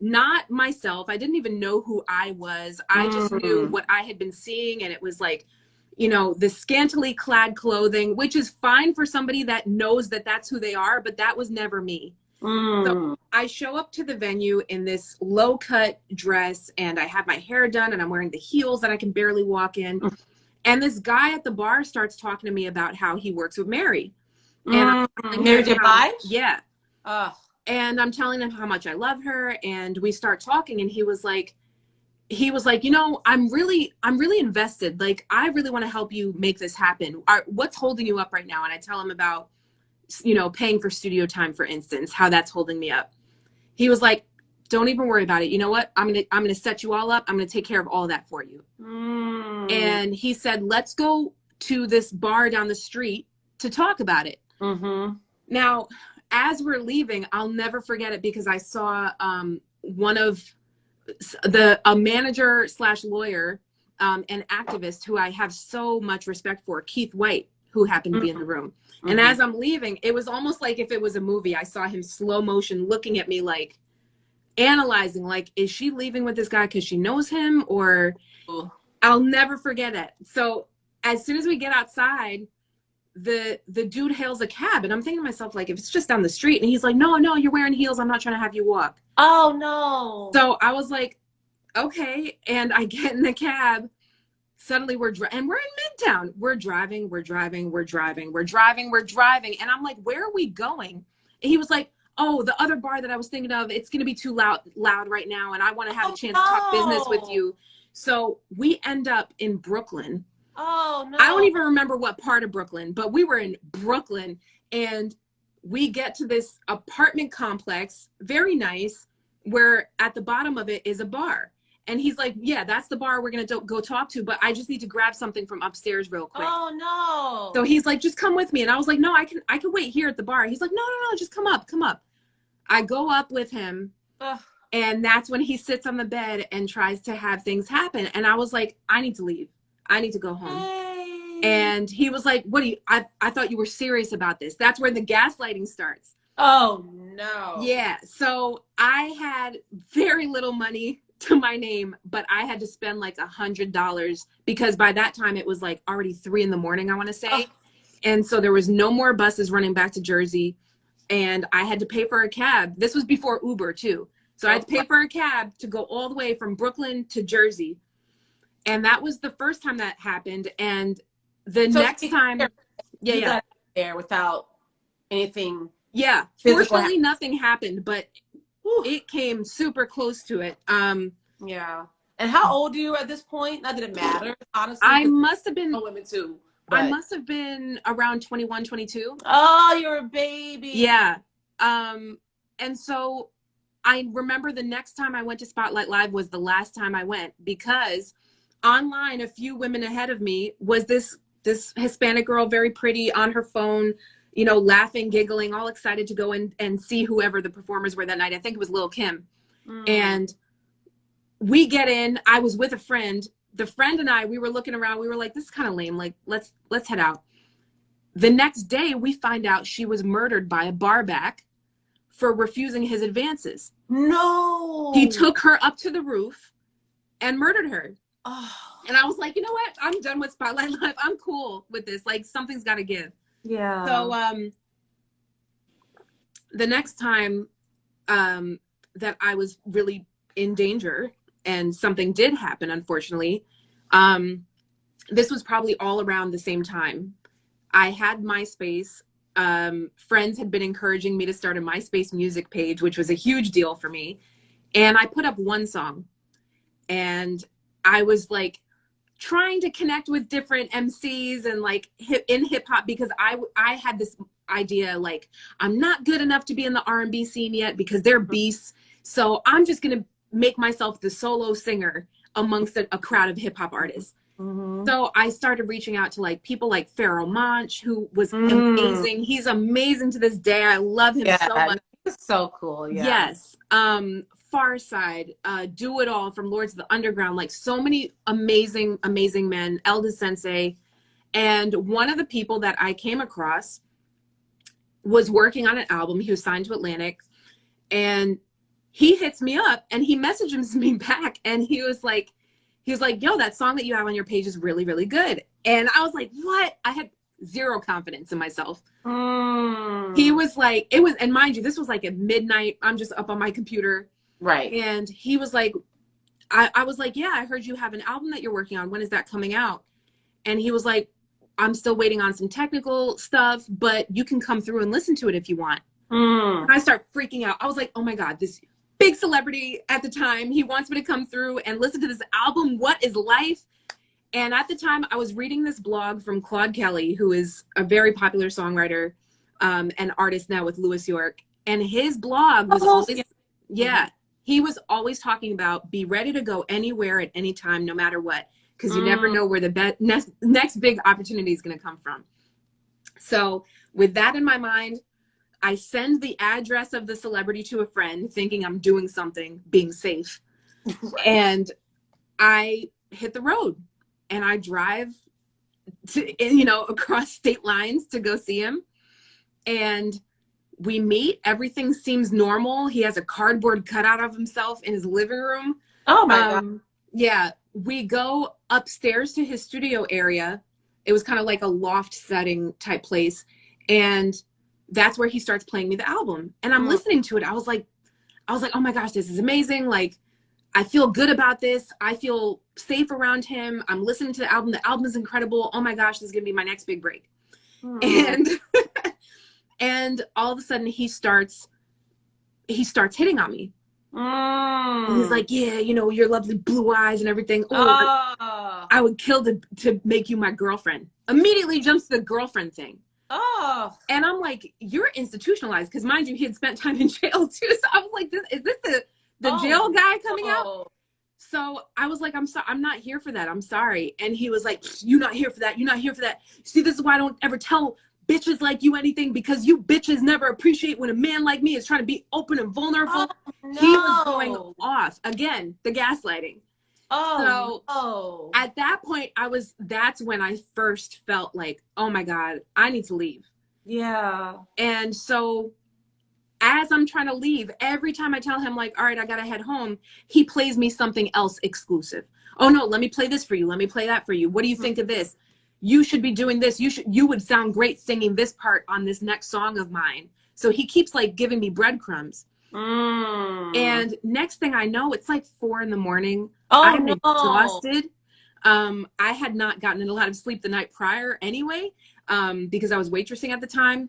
not myself. I didn't even know who I was. I just knew what I had been seeing. And it was like, you know, the scantily clad clothing, which is fine for somebody that knows that that's who they are, but that was never me. So I show up to the venue in this low cut dress, and I have my hair done, and I'm wearing the heels that I can barely walk in. And this guy at the bar starts talking to me about how he works with Mary. And I'm Mary J. Blige? Yeah. And I'm telling him how much I love her. And we start talking, and he was like, you know, I'm really invested. Like, I really want to help you make this happen. What's holding you up right now? And I tell him about, you know, paying for studio time, for instance, how that's holding me up. He was like, don't even worry about it. You know what? I'm going to set you all up. I'm going to take care of all that for you. And he said, let's go to this bar down the street to talk about it. Now, as we're leaving, I'll never forget it, because I saw one of a manager / lawyer, an activist who I have so much respect for, Keith White, who happened to be in the room. And as I'm leaving, it was almost like if it was a movie. I saw him slow motion looking at me, like analyzing, like, is she leaving with this guy because she knows him? Or I'll never forget it. So as soon as we get outside, the dude hails a cab, and I'm thinking to myself, like, if it's just down the street, and he's like, no, you're wearing heels. I'm not trying to have you walk. Oh, no. So I was like, okay. And I get in the cab. Suddenly we're in Midtown. We're driving. And I'm like, where are we going? And he was like, oh, the other bar that I was thinking of, it's going to be too loud right now. And I want to have a chance to talk business with you. So we end up in Brooklyn. Oh, no. I don't even remember what part of Brooklyn, but we were in Brooklyn, and we get to this apartment complex, very nice, where at the bottom of it is a bar. And he's like, yeah, that's the bar we're going to go talk to, but I just need to grab something from upstairs real quick. Oh, no. So he's like, just come with me. And I was like, no, I can wait here at the bar. He's like, no, just come up. I go up with him. And that's when he sits on the bed and tries to have things happen. And I was like, I need to leave. I need to go home. Hey. And he was like, I thought you were serious about this. That's where the gaslighting starts. Oh, no. Yeah. So I had very little money to my name, but I had to spend like $100, because by that time it was like already 3 a.m, I want to say. And so there was no more buses running back to Jersey, and I had to pay for a cab. This was before Uber too. So I had to pay for a cab to go all the way from Brooklyn to Jersey. And that was the first time that happened. And the next time, got there without anything. Yeah. Fortunately, nothing happened, but it came super close to it. Yeah. And how old are you at this point? Not that it matters, honestly. I must have been women too. I must have been around 21, 22. Oh, you're a baby. Yeah. And so I remember the next time I went to Spotlight Live was the last time I went, because online, a few women ahead of me was this Hispanic girl, very pretty, on her phone, you know, laughing, giggling, all excited to go in and see whoever the performers were that night. I think it was Lil' Kim. And we get in. I was with a friend. The friend and I, we were looking around. We were like, this is kind of lame. Like, let's head out. The next day, we find out she was murdered by a barback for refusing his advances. No. He took her up to the roof and murdered her. Oh. And I was like, you know what? I'm done with Spotlight Live. I'm cool with this. Like, something's got to give. Yeah. So the next time that I was really in danger and something did happen, unfortunately, this was probably all around the same time. I had MySpace. Friends had been encouraging me to start a MySpace music page, which was a huge deal for me. And I put up one song, and I was like trying to connect with different MCs and like in hip hop, because I had this idea, like, I'm not good enough to be in the R&B scene yet because they're beasts. So I'm just going to make myself the solo singer. amongst a crowd of hip hop artists. Mm-hmm. So I started reaching out to like people like Pharoah Monch, who was amazing. He's amazing to this day. I love him so much. He's so cool. Yeah. Yes. Pharcyde, Do It All from Lords of the Underground, like so many amazing, amazing men, Elda Sensei. And one of the people that I came across was working on an album. He was signed to Atlantic, and he hits me up and he messages me back, and he was like, yo, that song that you have on your page is really, really good. And I was like, what? I had zero confidence in myself. He was like, and mind you, this was like at midnight. I'm just up on my computer. Right. And he was like, I was like, yeah, I heard you have an album that you're working on. When is that coming out? And he was like, I'm still waiting on some technical stuff, but you can come through and listen to it if you want. And I start freaking out. I was like, oh my God, this big celebrity at the time, he wants me to come through and listen to this album. What is life? And at the time, I was reading this blog from Claude Kelly, who is a very popular songwriter and artist now with Louis York. And his blog was always, he was always talking about be ready to go anywhere at any time, no matter what, because you never know where the next big opportunity is going to come from. So with that in my mind, I send the address of the celebrity to a friend thinking I'm doing something, being safe. And I hit the road and I drive across state lines to go see him. And we meet, everything seems normal. He has a cardboard cutout of himself in his living room. Oh my God. Yeah. We go upstairs to his studio area. It was kind of like a loft setting type place. And that's where he starts playing me the album. And I'm listening to it. I was like, oh my gosh, this is amazing. Like, I feel good about this. I feel safe around him. I'm listening to the album. The album is incredible. Oh my gosh, this is going to be my next big break. And and all of a sudden he starts hitting on me. And he's like, yeah, your lovely blue eyes and everything. I would kill to make you my girlfriend. Immediately jumps to the girlfriend thing. And I'm like, you're institutionalized, because mind you, he had spent time in jail too. So I was like, is this the jail guy coming out? So I was like, I'm sorry, I'm not here for that. I'm sorry. And he was like, you're not here for that. You're not here for that. See, this is why I don't ever tell bitches like you anything, because you bitches never appreciate when a man like me is trying to be open and vulnerable. He was going off. Again, the gaslighting. At that point, that's when I first felt like, oh my God, I need to leave. Yeah. And so as I'm trying to leave, every time I tell him like, all right, I got to head home, he plays me something else exclusive. Oh no, let me play this for you. Let me play that for you. What do you think of this? You should be doing this. You would sound great singing this part on this next song of mine. So he keeps like giving me breadcrumbs. And next thing I know, it's like 4 a.m. I'm exhausted. I had not gotten a lot of sleep the night prior anyway, because I was waitressing at the time.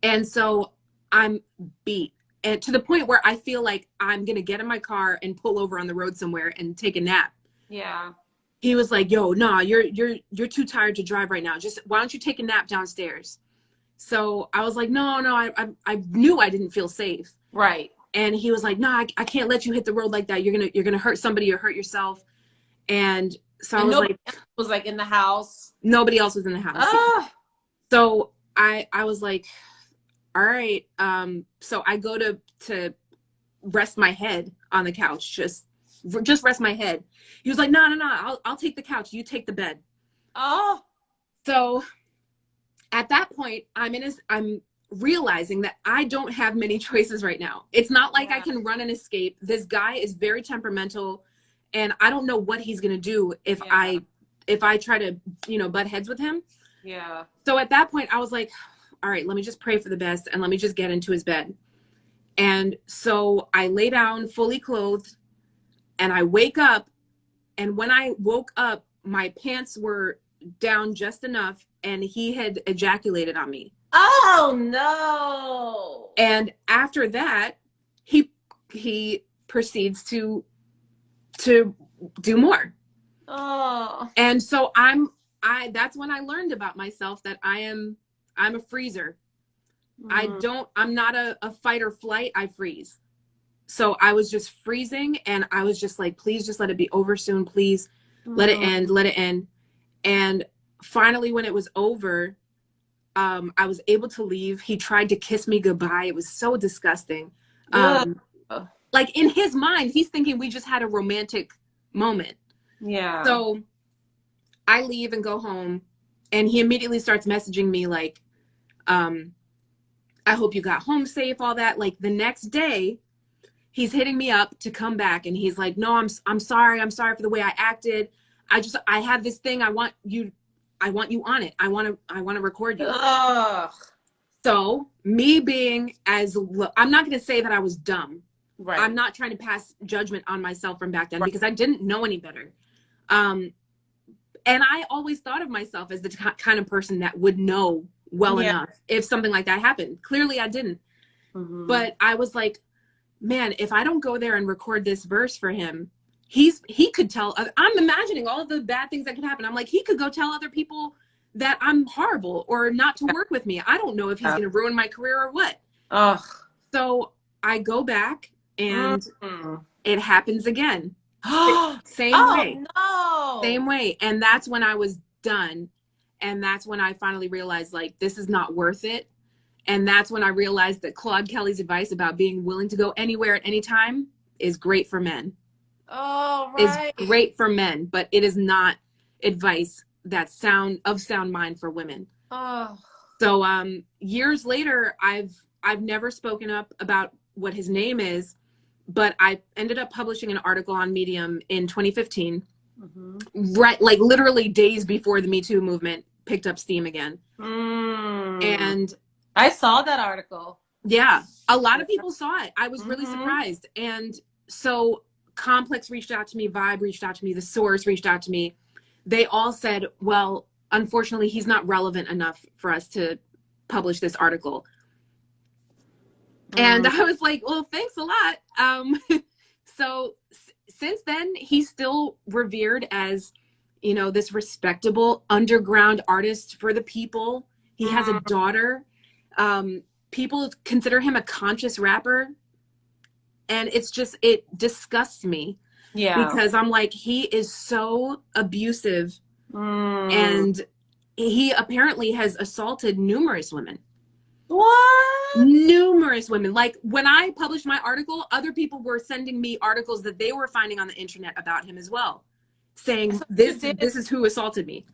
And so I'm beat, and to the point where I feel like I'm going to get in my car and pull over on the road somewhere and take a nap. Yeah. He was like, yo, nah, you're too tired to drive right now. Just, why don't you take a nap downstairs? So I was like, no, I knew I didn't feel safe. Right. And he was like, no, I can't let you hit the road like that. You're going to hurt somebody or hurt yourself. And so I was like, was like in the house. Nobody else was in the house. So I was like, all right. So I go to rest my head on the couch, just rest my head. He was like, no, I'll take the couch. You take the bed. So at that point, I'm realizing that I don't have many choices right now. It's not like I can run and escape. This guy is very temperamental, and I don't know what he's going to do if I try to, butt heads with him. Yeah. So at that point I was like, all right, let me just pray for the best and let me just get into his bed. And so I lay down fully clothed and I wake up. And when I woke up, my pants were down just enough and he had ejaculated on me. Oh no. And after that, he proceeds to do more. And so that's when I learned about myself, that I'm a freezer. I'm not a fight or flight. I freeze. So I was just freezing, and I was just like, please just let it be over soon. Please let it end, let it end. And finally, when it was over, I was able to leave. He tried to kiss me goodbye. It was so disgusting. Like in his mind, he's thinking we just had a romantic moment. Yeah. So I leave and go home, and he immediately starts messaging me like, I hope you got home safe, all that. Like the next day, he's hitting me up to come back, and he's like, no, I'm sorry. I'm sorry for the way I acted. I have this thing. I want you on it. I want to record you. Ugh. So me being I'm not going to say that I was dumb. Right. I'm not trying to pass judgment on myself from back then because I didn't know any better. And I always thought of myself as the kind of person that would know well enough if something like that happened. Clearly I didn't. But I was like, man, if I don't go there and record this verse for him, he could tell. I'm imagining all of the bad things that could happen. I'm like, he could go tell other people that I'm horrible or not to work with me. I don't know if he's going to ruin my career or what. Ugh. So I go back, and it happens again. Same way. No. Same way. And that's when I was done. And that's when I finally realized, like, this is not worth it. And that's when I realized that Claude Kelly's advice about being willing to go anywhere at any time is great for men. Oh, right. Is great for men, but it is not advice that's sound mind for women. Oh. So years later, I've never spoken up about what his name is, but I ended up publishing an article on Medium in 2015, right, like literally days before the Me Too movement picked up steam again. And I saw that article. Yeah, a lot of people saw it. I was really surprised. And so Complex reached out to me, Vibe reached out to me, The Source reached out to me. They all said, well, unfortunately, he's not relevant enough for us to publish this article. And I was like, well, thanks a lot. So since then, he's still revered as, you know, this respectable underground artist for the people. He has a daughter. People consider him a conscious rapper. And it disgusts me. Yeah. Because I'm like, he is so abusive. And he apparently has assaulted numerous women. What? Numerous women. Like when I published my article, other people were sending me articles that they were finding on the internet about him as well, saying this is who assaulted me.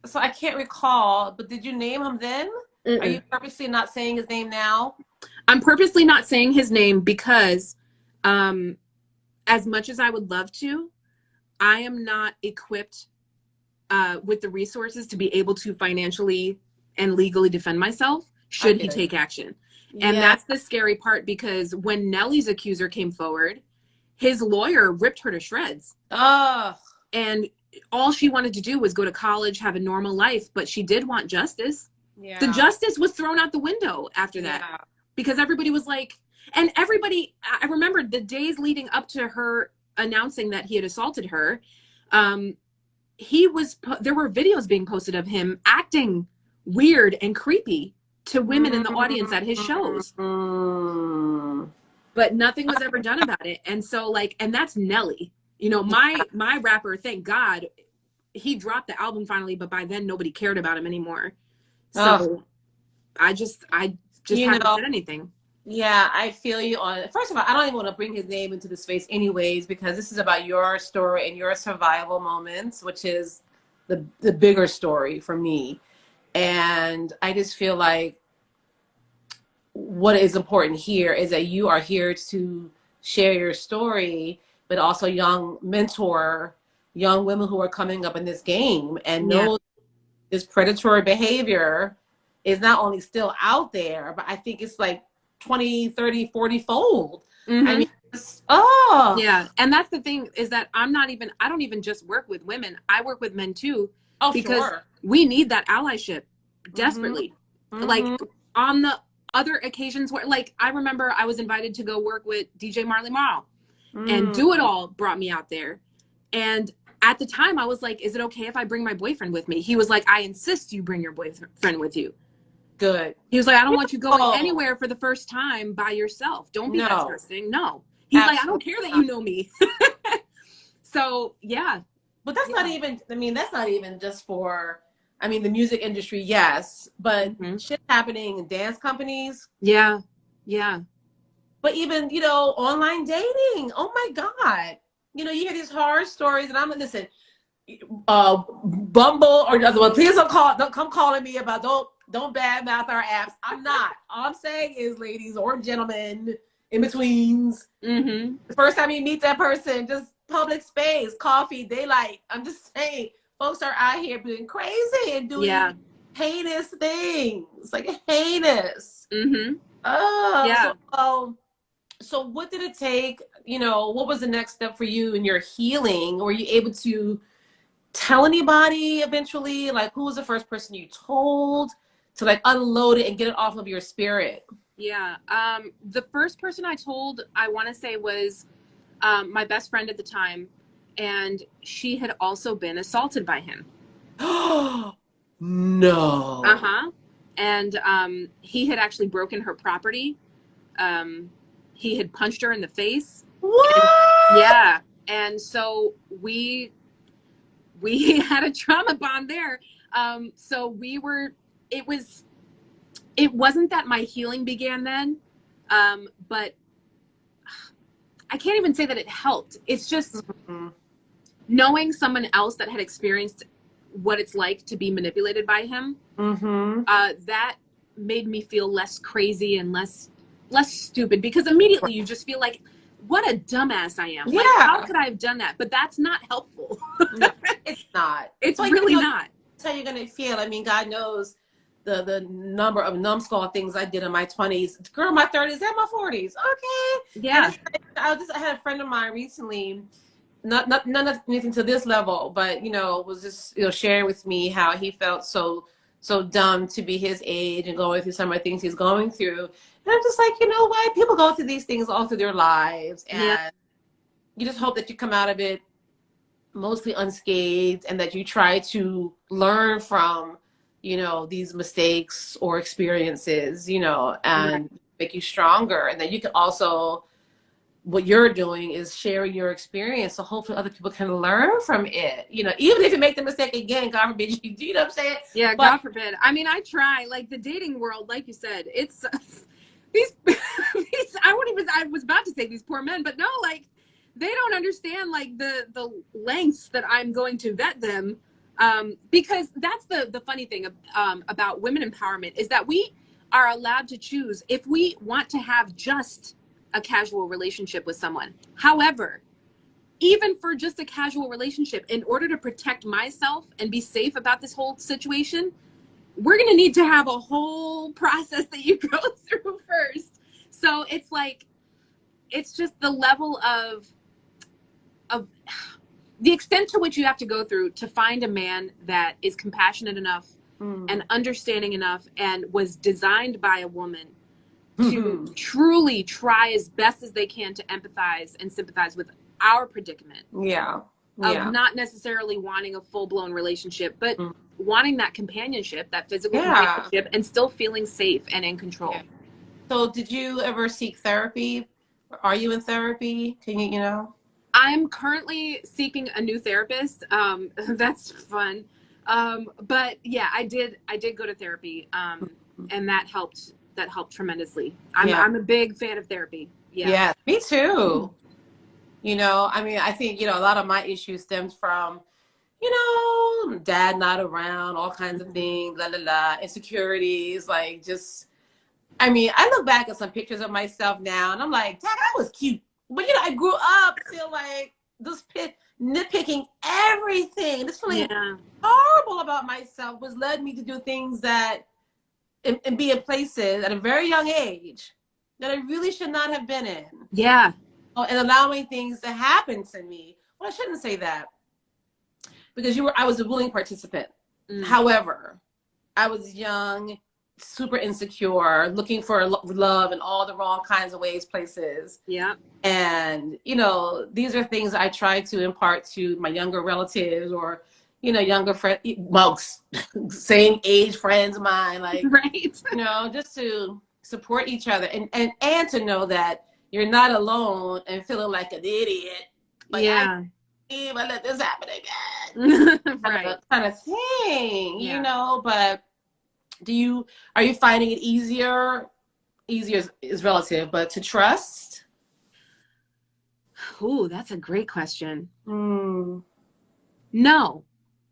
So I can't recall, but did you name him then? Are you purposely not saying his name now? I'm purposely not saying his name because as much as I would love to, I am not equipped with the resources to be able to financially and legally defend myself should he take action. And that's the scary part, because when Nelly's accuser came forward, his lawyer ripped her to shreds. And all she wanted to do was go to college, have a normal life, but she did want justice. Yeah. The justice was thrown out the window after that because everybody was like, and everybody, I remember the days leading up to her announcing that he had assaulted her. There were videos being posted of him acting weird and creepy to women in the audience at his shows. But nothing was ever done about it. And so like, and that's Nelly, you know, my rapper, thank God he dropped the album finally, but by then nobody cared about him anymore. So I just haven't said anything. Yeah, I feel you on it. First of all, I don't even want to bring his name into the space anyways, because this is about your story and your survival moments, which is the bigger story for me. And I just feel like what is important here is that you are here to share your story, but also mentor young women who are coming up in this game and know this predatory behavior is not only still out there, but I think it's like 20, 30, 40 fold. I mean, yeah. And that's the thing, is that I don't even just work with women. I work with men too. Because we need that allyship desperately. Like on the other occasions where, like, I remember I was invited to go work with DJ Marley Marl and Do It All brought me out there. And at the time I was like, is it okay if I bring my boyfriend with me? He was like, I insist you bring your boyfriend with you. Good. He was like, I don't want you going anywhere for the first time by yourself. Don't be that person. No. He's like, I don't care that you know me. So yeah. But that's not even, I mean, that's not even just for, I mean, the music industry, yes, but shit happening in dance companies. Yeah. Yeah. But even, you know, online dating. Oh my God. You know, you hear these horror stories, and I'm like, listen, Bumble or other one, please don't come calling me about don't badmouth our apps. I'm not. All I'm saying is, ladies or gentlemen, in betweens, the first time you meet that person, just public space, coffee, daylight. I'm just saying, folks are out here being crazy and doing heinous things, like heinous. Oh, yeah. So what did it take? You know, what was the next step for you in your healing? Were you able to tell anybody eventually? Like, who was the first person you told to like unload it and get it off of your spirit? Yeah. The first person I told, I want to say, was my best friend at the time, and she had also been assaulted by him. No. And he had actually broken her property. He had punched her in the face. What? And so we had a trauma bond there. So it wasn't that my healing began then, but I can't even say that it helped. It's just knowing someone else that had experienced what it's like to be manipulated by him. That made me feel less crazy and less stupid, because immediately you just feel like, what a dumbass I am. Like, how could I have done that? But that's not helpful. No, it's not. It's like, really not. That's how you're going to feel. I mean, God knows the number of numbskull things I did in my 20s. Girl, my 30s and my 40s. Okay. Yeah. I had a friend of mine recently, not anything to this level, but, you know, was just, you know, sharing with me how he felt so dumb to be his age and going through some of the things he's going through. And I'm just like, you know what? People go through these things all through their lives. And you just hope that you come out of it mostly unscathed, and that you try to learn from, you know, these mistakes or experiences, you know, and make you stronger. And then you can also, what you're doing is sharing your experience, so hopefully other people can learn from it. You know, even if you make the mistake again, God forbid you do, you know what I'm saying? Yeah, God forbid. I mean, I try. Like, the dating world, like you said, it's these I was about to say these poor men, but no, like, they don't understand like the lengths that I'm going to vet them, because that's the funny thing about women empowerment, is that we are allowed to choose if we want to have just a casual relationship with someone. However, even for just a casual relationship, in order to protect myself and be safe about this whole situation, we're going to need to have a whole process that you go through first. So it's like, it's just the level of the extent to which you have to go through to find a man that is compassionate enough and understanding enough and was designed by a woman to truly try as best as they can to empathize and sympathize with our predicament. Of not necessarily wanting a full-blown relationship, but wanting that companionship, that physical companionship, and still feeling safe and in control. So did you ever seek therapy? Are you in therapy? Can you know? I'm currently seeking a new therapist. That's fun. But yeah, I did go to therapy. And that helped tremendously. I'm a big fan of therapy. Yeah, me too. You know, I mean, I think, you know, a lot of my issues stems from, you know, dad not around, all kinds of things, insecurities, like just, I mean, I look back at some pictures of myself now and I'm like, dad, I was cute. But, you know, I grew up feel like this nitpicking everything. This feeling horrible about myself, which led me to do things that, and be in places at a very young age that I really should not have been in. Yeah. And allowing things to happen to me. Well, I shouldn't say that, because I was a willing participant. However, I was young, super insecure, looking for love in all the wrong kinds of ways, places. Yeah. And, you know, these are things I try to impart to my younger relatives, or, you know, younger friends, monks, same age friends of mine, like, right. You know, just to support each other and to know that, you're not alone and feeling like an idiot. Like, Yeah. I let this happen again. Right. Kind of thing, Yeah. you know, but are you finding it easier is relative, but to trust? Ooh, that's a great question. Mm. No.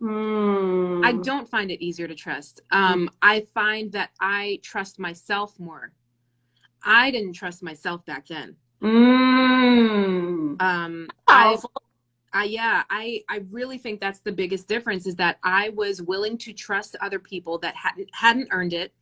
Mm. I don't find it easier to trust. I find that I trust myself more. I didn't trust myself back then. I really think that's the biggest difference, is that I was willing to trust other people that hadn't earned it.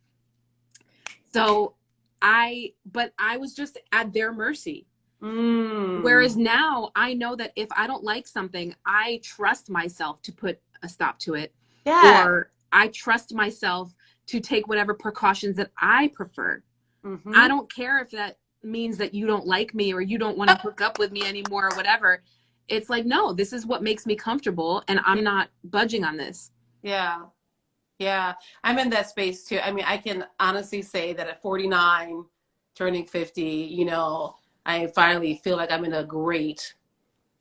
So but I was just at their mercy. Whereas now I know that if I don't like something, I trust myself to put a stop to it. Yeah. Or I trust myself to take whatever precautions that I prefer. I don't care if that means that you don't like me or you don't want to hook up with me anymore or whatever. It's like, no, this is what makes me comfortable and I'm not budging on this. Yeah. Yeah. I'm in that space too. I mean, I can honestly say that at 49, turning 50, you know, I finally feel like I'm in a great,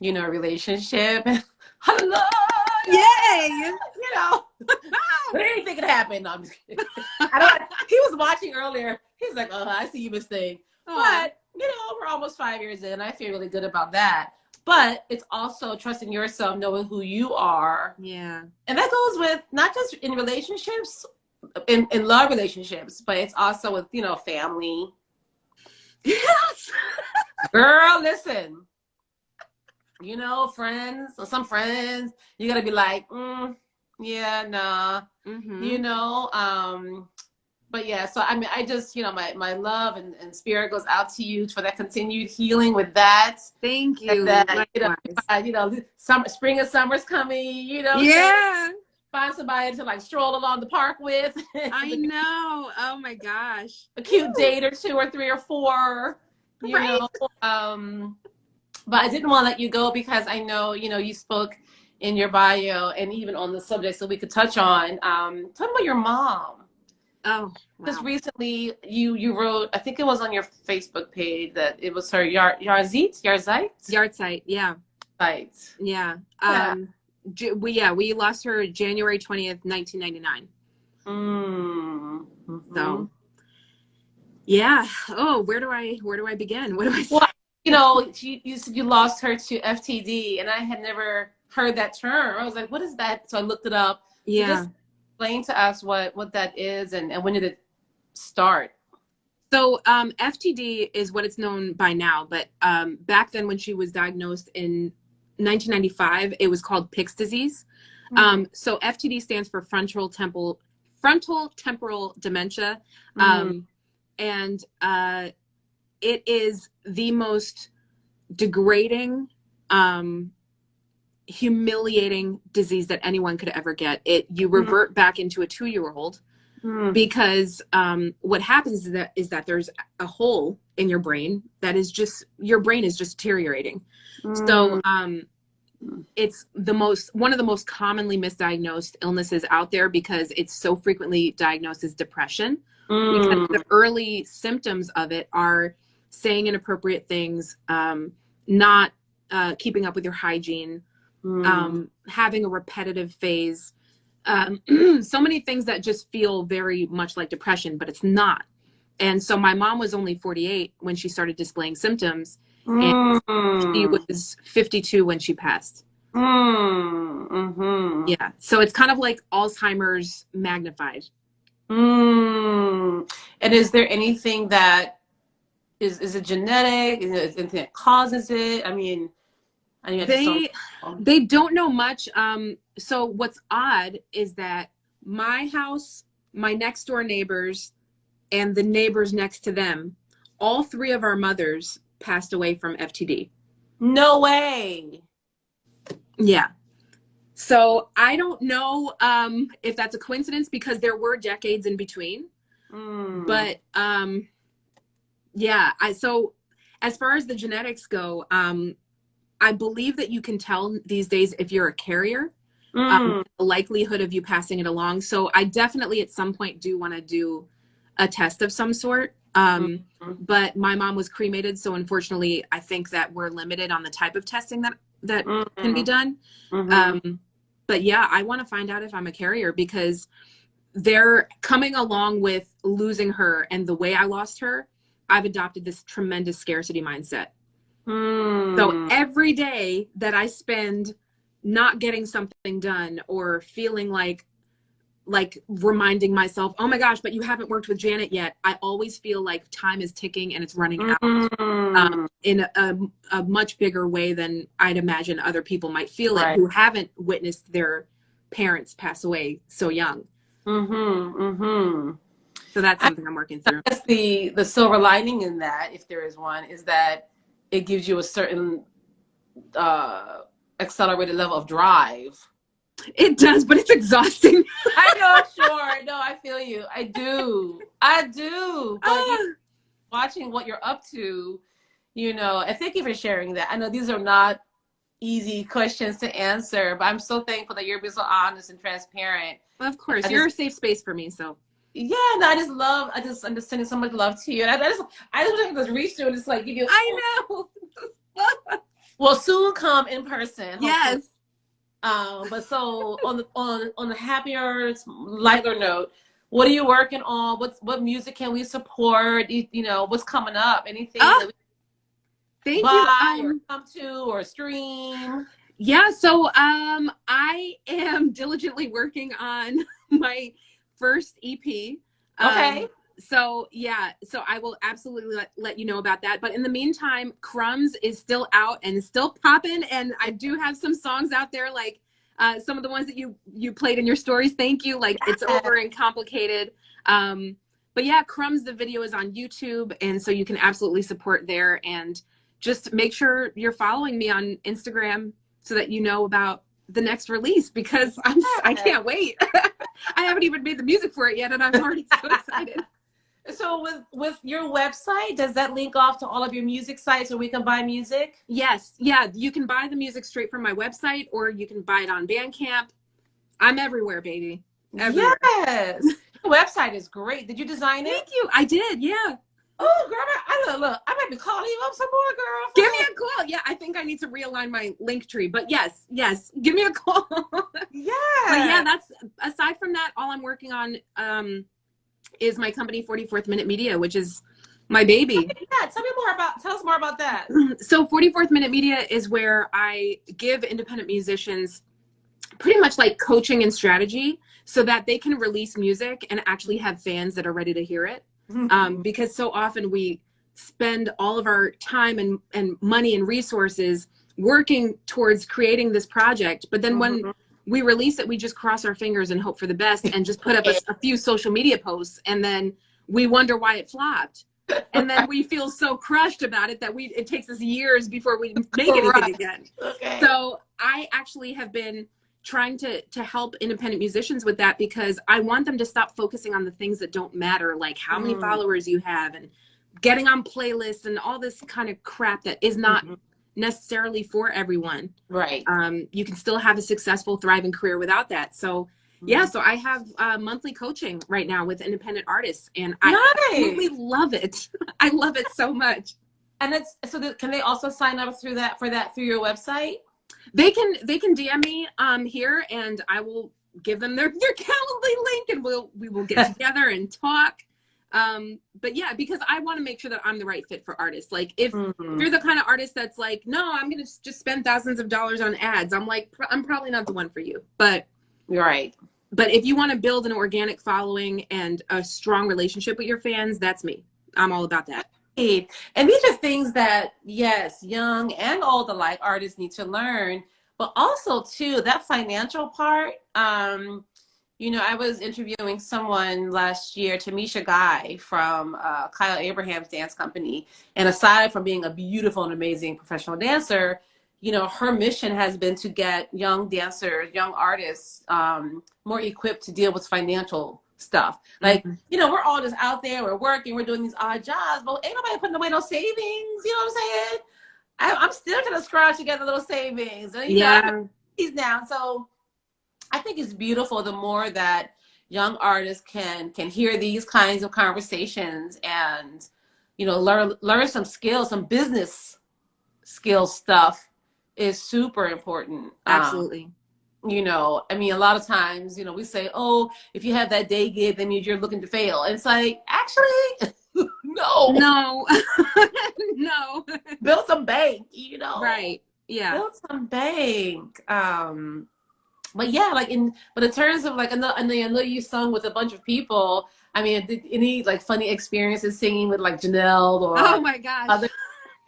you know, relationship. Hello. Yay. You know, but anything could happen. No, I'm just kidding. He was watching earlier. He's like, oh, I see you, Miss Thing. But, you know, we're almost 5 years in. I feel really good about that. But it's also trusting yourself, knowing who you are. Yeah. And that goes with not just in relationships, in love relationships, but it's also with, you know, family. Yes. Girl, listen. You know, friends, or some friends, you got to be like, yeah, nah. You know, but yeah, so I mean, I just, you know, my love and spirit goes out to you for that continued healing with that. Thank you. That, you know, spring and summer's coming, you know. Yeah. Find somebody to like stroll along the park with. I know. Oh my gosh. A cute date or 2 or 3 or 4, you know. But I didn't want to let you go because I know, you know, you spoke in your bio and even on the subject, so we could touch on talk about your mom. Oh, wow. Just recently, you wrote, I think it was on your Facebook page, that it was her Yahrzeit, yeah. Right. Yeah. We lost her January 20th, 1999. So, yeah. Oh, where do I begin? What do I say? Well, you know, you said you lost her to FTD, and I had never heard that term. I was like, what is that? So I looked it up. Yeah. Just explain to us what that is and when did it start? So FTD is what it's known by now, but back then when she was diagnosed in 1995, it was called Pick's disease. So FTD stands for frontal temporal dementia. And it is the most degrading, humiliating disease that anyone could ever get. You revert back into a 2-year-old because what happens is that there's a hole in your brain that is just, your brain is just deteriorating. So it's one of the most commonly misdiagnosed illnesses out there because it's so frequently diagnosed as depression. Because the early symptoms of it are saying inappropriate things, not keeping up with your hygiene, having a repetitive phase, so many things that just feel very much like depression, but it's not. And so my mom was only 48 when she started displaying symptoms, and she was 52 when she passed. Yeah, so it's kind of like Alzheimer's magnified. And is there anything that is it genetic? Is there anything that causes it? I mean, they don't know much. So what's odd is that my house, my next door neighbors, and the neighbors next to them, all 3 of our mothers passed away from FTD. No way. Yeah. So I don't know if that's a coincidence because there were decades in between. But yeah, so as far as the genetics go, I believe that you can tell these days if you're a carrier, the likelihood of you passing it along. So I definitely at some point do want to do a test of some sort. But my mom was cremated, so unfortunately, I think that we're limited on the type of testing that can be done. But yeah, I want to find out if I'm a carrier, because they're coming along with losing her, and the way I lost her, I've adopted this tremendous scarcity mindset. So every day that I spend not getting something done or feeling like reminding myself, oh my gosh, but you haven't worked with Janet yet, I always feel like time is ticking and it's running out in a much bigger way than I'd imagine other people might feel it, who haven't witnessed their parents pass away so young. So that's something I'm working through. I guess the silver lining in that, if there is one, is that it gives you a certain accelerated level of drive. It does, but it's exhausting. I know, sure. No, I feel you. I do. But watching what you're up to, you know, and thank you for sharing that. I know these are not easy questions to answer, but I'm so thankful that you're being so honest and transparent. Of course, you're a safe space for me, so. Yeah, no, I'm just sending so much love to you. And I just want to reach through and just like give you. I know. Will soon come in person. Hopefully. Yes. But so on the happier, lighter note, what are you working on? What music can we support? You know, what's coming up? Anything that we thank buy you. or come to or stream? Yeah, so I am diligently working on my first EP. Okay. So yeah, so I will absolutely let you know about that. But in the meantime, Crumbs is still out and still popping, and I do have some songs out there, like some of the ones that you played in your stories. Thank you. Like It's Over and Complicated. But yeah, Crumbs, the video is on YouTube, and so you can absolutely support there. And just make sure you're following me on Instagram so that you know about the next release, because I can't wait. I haven't even made the music for it yet, and I'm already so excited. So with your website, does that link off to all of your music sites where we can buy music? Yes. Yeah. You can buy the music straight from my website, or you can buy it on Bandcamp. I'm everywhere, baby. Everywhere. Yes. Your website is great. Did you design it? Thank you. I did. Yeah. Oh, girl, look, I might be calling you up some more, girl. Give me a call. Yeah, I think I need to realign my link tree, but yes, give me a call. Yeah. But yeah, that's, aside from that, all I'm working on is my company 44th Minute Media, which is my baby. Yeah, tell us more about that. So 44th Minute Media is where I give independent musicians pretty much like coaching and strategy so that they can release music and actually have fans that are ready to hear it. Because so often we spend all of our time and money and resources working towards creating this project, but then when we release it, we just cross our fingers and hope for the best and just put up a few social media posts, and then we wonder why it flopped, and then we feel so crushed about it that it takes us years before we make anything again. Okay. So I actually have been trying to help independent musicians with that, because I want them to stop focusing on the things that don't matter, like how many followers you have and getting on playlists and all this kind of crap that is not necessarily for everyone. Right. You can still have a successful, thriving career without that. So yeah, so I have monthly coaching right now with independent artists, and I absolutely love it. I love it so much. And can they also sign up through your website? They can DM me here, and I will give them their Calendly link, and we will get together and talk. But yeah, because I want to make sure that I'm the right fit for artists. Like if you're the kind of artist that's like, no, I'm going to just spend thousands of dollars on ads, I'm like, I'm probably not the one for you. But you're right. But if you want to build an organic following and a strong relationship with your fans, that's me. I'm all about that. And these are things that, yes, young and old alike artists need to learn, but also too, that financial part. You know, I was interviewing someone last year, Tamisha Guy from Kyle Abraham's dance company. And aside from being a beautiful and amazing professional dancer, you know, her mission has been to get young dancers, young artists more equipped to deal with financial stuff. Like, you know, we're all just out there, we're working, we're doing these odd jobs, but ain't nobody putting away no savings. You know what I'm saying? I'm still trying to scratch together little savings. And, you know, he's down. So I think it's beautiful the more that, young artists can hear these kinds of conversations and, you know, learn some skills, some business skill stuff is super important. Absolutely. You know, I mean, a lot of times, you know, we say, oh, if you have that day gig, that means you're looking to fail. And it's like, actually, no. No. No. Build some bank, you know. Right. Yeah. Build some bank. But yeah, like but in terms of like, I know you sung with a bunch of people. I mean, any like funny experiences singing with like Janelle or oh my gosh. other?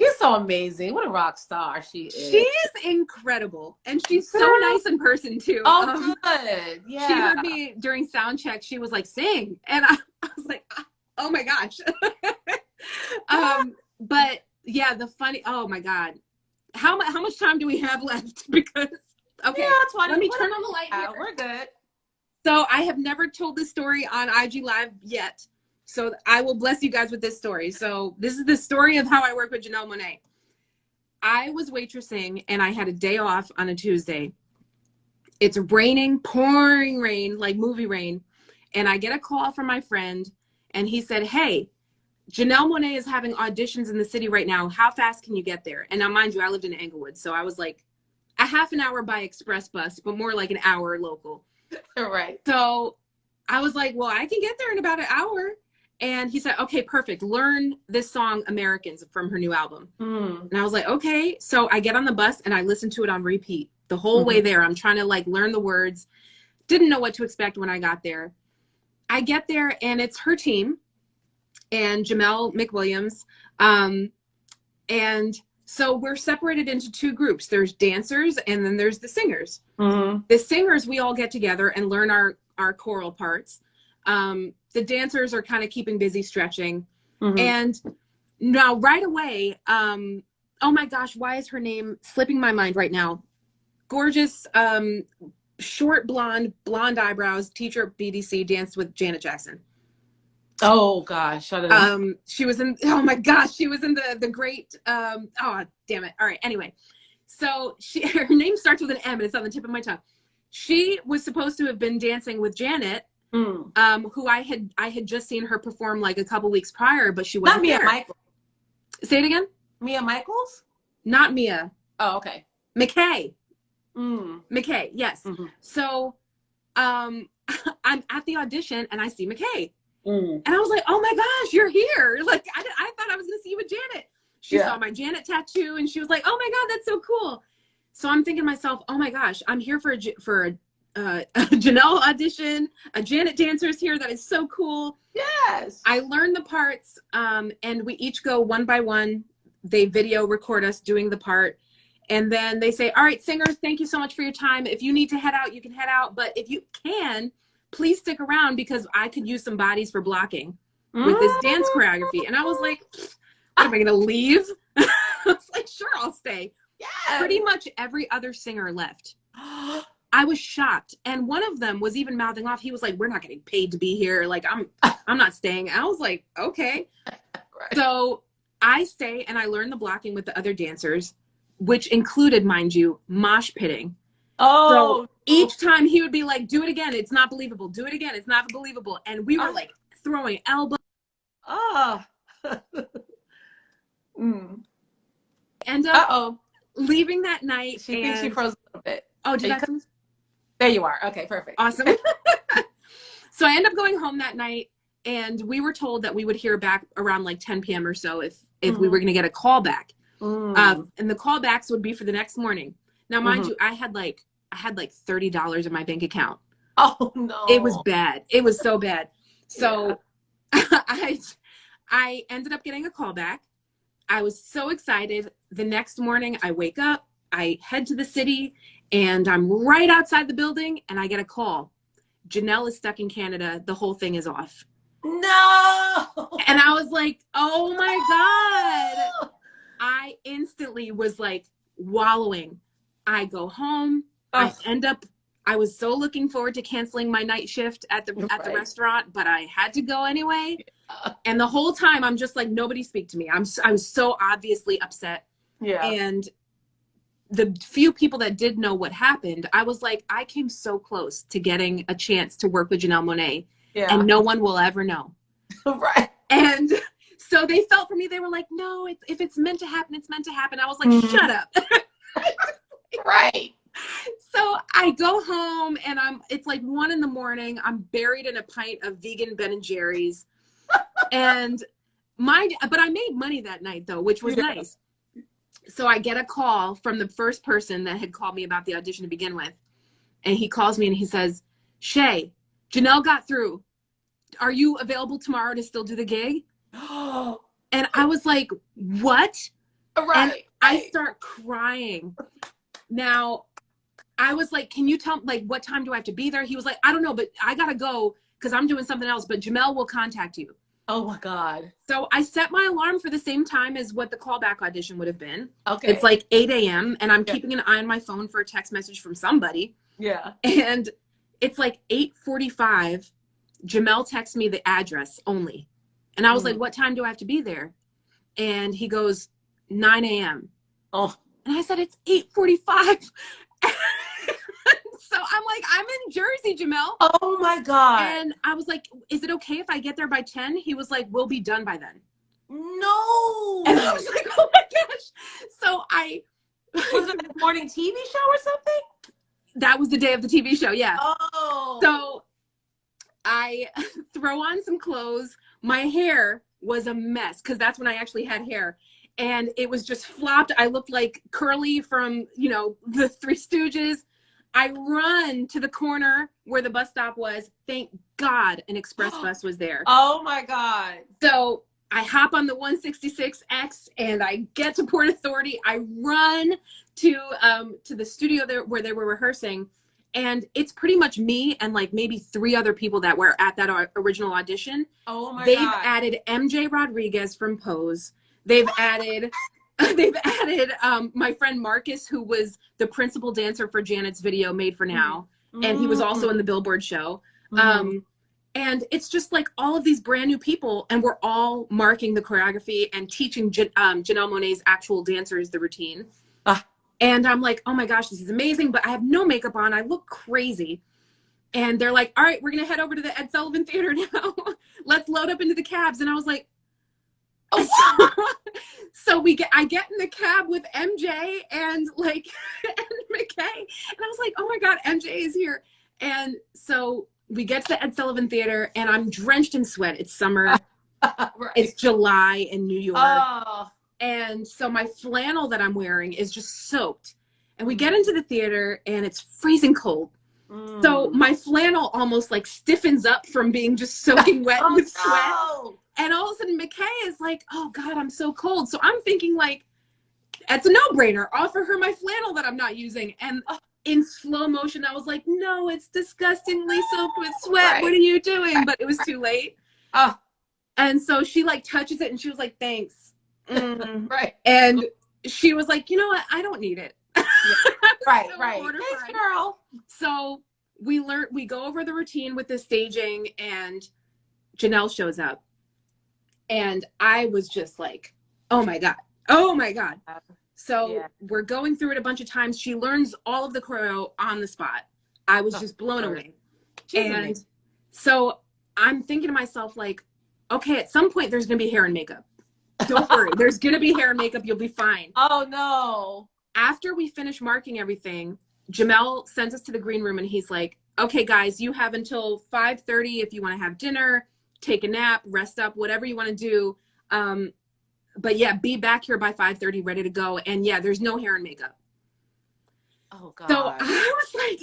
She's so amazing. What a rock star she is. She is incredible. And she's so nice in person too. Oh, good. Yeah. She heard me during sound check. She was like, sing. And I was like, oh my gosh. But yeah, oh my God. How much time do we have left? Because, okay, yeah, let me turn on the light here. We're good. So I have never told this story on IG Live yet. So I will bless you guys with this story. So this is the story of how I work with Janelle Monáe. I was waitressing and I had a day off on a Tuesday. It's raining, pouring rain, like movie rain. And I get a call from my friend and he said, hey, Janelle Monáe is having auditions in the city right now. How fast can you get there? And now, mind you, I lived in Englewood. So I was like a half an hour by express bus, but more like an hour local. Right. So I was like, well, I can get there in about an hour. And he said, okay, perfect. Learn this song, Americans, from her new album. And I was like, okay. So I get on the bus and I listen to it on repeat the whole way there. I'm trying to like learn the words. Didn't know what to expect when I got there. I get there and it's her team and Jamel McWilliams. And so we're separated into two groups. There's dancers and then there's the singers. The singers, we all get together and learn our choral parts. The dancers are kind of keeping busy stretching. And now right away, oh my gosh, why is her name slipping my mind right now? Gorgeous, short blonde eyebrows, teacher at BDC, danced with Janet Jackson. Oh gosh, I don't know. She was in, oh my gosh, she was in the great, oh damn it. All right, anyway. So her name starts with an M and it's on the tip of my tongue. She was supposed to have been dancing with Janet, who I had just seen her perform like a couple weeks prior, but she wasn't Not Mia there. Michaels. Say it again. Mia Michaels? Not Mia. Oh, okay. McKay. McKay, yes. So I'm at the audition and I see McKay. And I was like, oh my gosh, you're here. Like, I thought I was going to see you with Janet. She saw my Janet tattoo and she was like, oh my God, that's so cool. So I'm thinking to myself, oh my gosh, I'm here for a Janelle audition. A Janet dancer's here. That is so cool. Yes. I learned the parts and we each go one by one. They video record us doing the part. And then they say, all right, singers, thank you so much for your time. If you need to head out, you can head out. But if you can, please stick around because I could use some bodies for blocking with this dance choreography. And I was like, what, am I going to leave? I was like, sure, I'll stay. Yeah. Pretty much every other singer left. I was shocked. And one of them was even mouthing off. He was like, we're not getting paid to be here. Like, I'm not staying. And I was like, okay. Right. So I stay and I learn the blocking with the other dancers, which included, mind you, mosh pitting. Oh, so each time he would be like, do it again. It's not believable. Do it again. It's not believable. And we were like throwing elbows. Oh. End up leaving that night. She thinks she froze a little bit. Oh, did I? There you are. Okay, perfect. Awesome. So I end up going home that night and we were told that we would hear back around like 10 p.m. or so if we were going to get a call back. And the callbacks would be for the next morning. Now, mind you, I had like $30 in my bank account. Oh no. It was bad. It was so bad. So I ended up getting a call back. I was so excited. The next morning I wake up, I head to the city and I'm right outside the building and I get a call. Janelle is stuck in Canada. The whole thing is off. No. And I was like, oh my God. I instantly was like wallowing. I go home. I was so looking forward to canceling my night shift at the restaurant, but I had to go anyway. Yeah. And the whole time I'm just like, nobody speak to me. I was so obviously upset. Yeah. And the few people that did know what happened, I was like, I came so close to getting a chance to work with Janelle Monáe, and no one will ever know. Right. And so they felt for me, they were like, no, if it's meant to happen, it's meant to happen. I was like, shut up. Right. So I go home and it's like 1 a.m. I'm buried in a pint of vegan Ben & Jerry's. And but I made money that night though, which was nice. So I get a call from the first person that had called me about the audition to begin with. And he calls me and he says, Shay, Janelle got through. Are you available tomorrow to still do the gig? And I was like, what? Right. And I start crying. Now, I was like, can you tell, like, what time do I have to be there? He was like, I don't know, but I got to go because I'm doing something else, but Jamel will contact you. Oh my God. So I set my alarm for the same time as what the callback audition would have been. Okay. It's like 8 a.m. and I'm keeping an eye on my phone for a text message from somebody. Yeah. And it's like 8:45. Jamel texts me the address only. And I was like, what time do I have to be there? And he goes, 9 a.m. Oh. And I said, it's 8:45. So I'm like, I'm in Jersey, Jamel. Oh my God. And I was like, is it okay if I get there by 10? He was like, we'll be done by then. No. And I was like, oh my gosh. So was it a morning TV show or something? That was the day of the TV show. Yeah. Oh. So I throw on some clothes. My hair was a mess because that's when I actually had hair. And it was just flopped. I looked like Curly from, the Three Stooges. I run to the corner where the bus stop was. Thank God an express bus was there. Oh my God. So I hop on the 166X and I get to Port Authority. I run to the studio there where they were rehearsing. And it's pretty much me and like maybe 3 other people that were at that original audition. Oh my God. They've added MJ Rodriguez from Pose. They've added my friend Marcus, who was the principal dancer for Janet's video Made for Now. And he was also in the Billboard show. And it's just like all of these brand new people, and we're all marking the choreography and teaching Janelle Monáe's actual dancers the routine. And I'm like, oh my gosh, this is amazing, but I have no makeup on. I look crazy. And they're like, all right, we're going to head over to the Ed Sullivan Theater now. Let's load up into the cabs. And I was like, so I get in the cab with MJ and like and McKay. And I was like, oh my God, MJ is here. And so we get to the Ed Sullivan Theater and I'm drenched in sweat. It's summer. Right. It's July in New York. Oh. And so my flannel that I'm wearing is just soaked. And we get into the theater and it's freezing cold. So my flannel almost like stiffens up from being just soaking wet with sweat. And all of a sudden McKay is like, oh God, I'm so cold. So I'm thinking like, it's a no-brainer. Offer her my flannel that I'm not using. And in slow motion, I was like, no, it's disgustingly soaked with sweat. Right. What are you doing? But it was too late. And so she like touches it and she was like, thanks. Right. And she was like, you know what? I don't need it. Right. Thanks, girl. So we go over the routine with the staging and Janelle shows up. And I was just like, oh my God. So we're going through it a bunch of times. She learns all of the choreo on the spot. I was just blown away. And so I'm thinking to myself like, okay, at some point there's going to be hair and makeup. Don't worry. There's going to be hair and makeup. You'll be fine. Oh, no. After we finish marking everything, Jamel sends us to the green room and he's like, okay, guys, you have until 5:30 if you want to have dinner, take a nap, rest up, whatever you want to do. But yeah, be back here by 5:30, ready to go. And yeah, there's no hair and makeup. Oh, God. So I was like,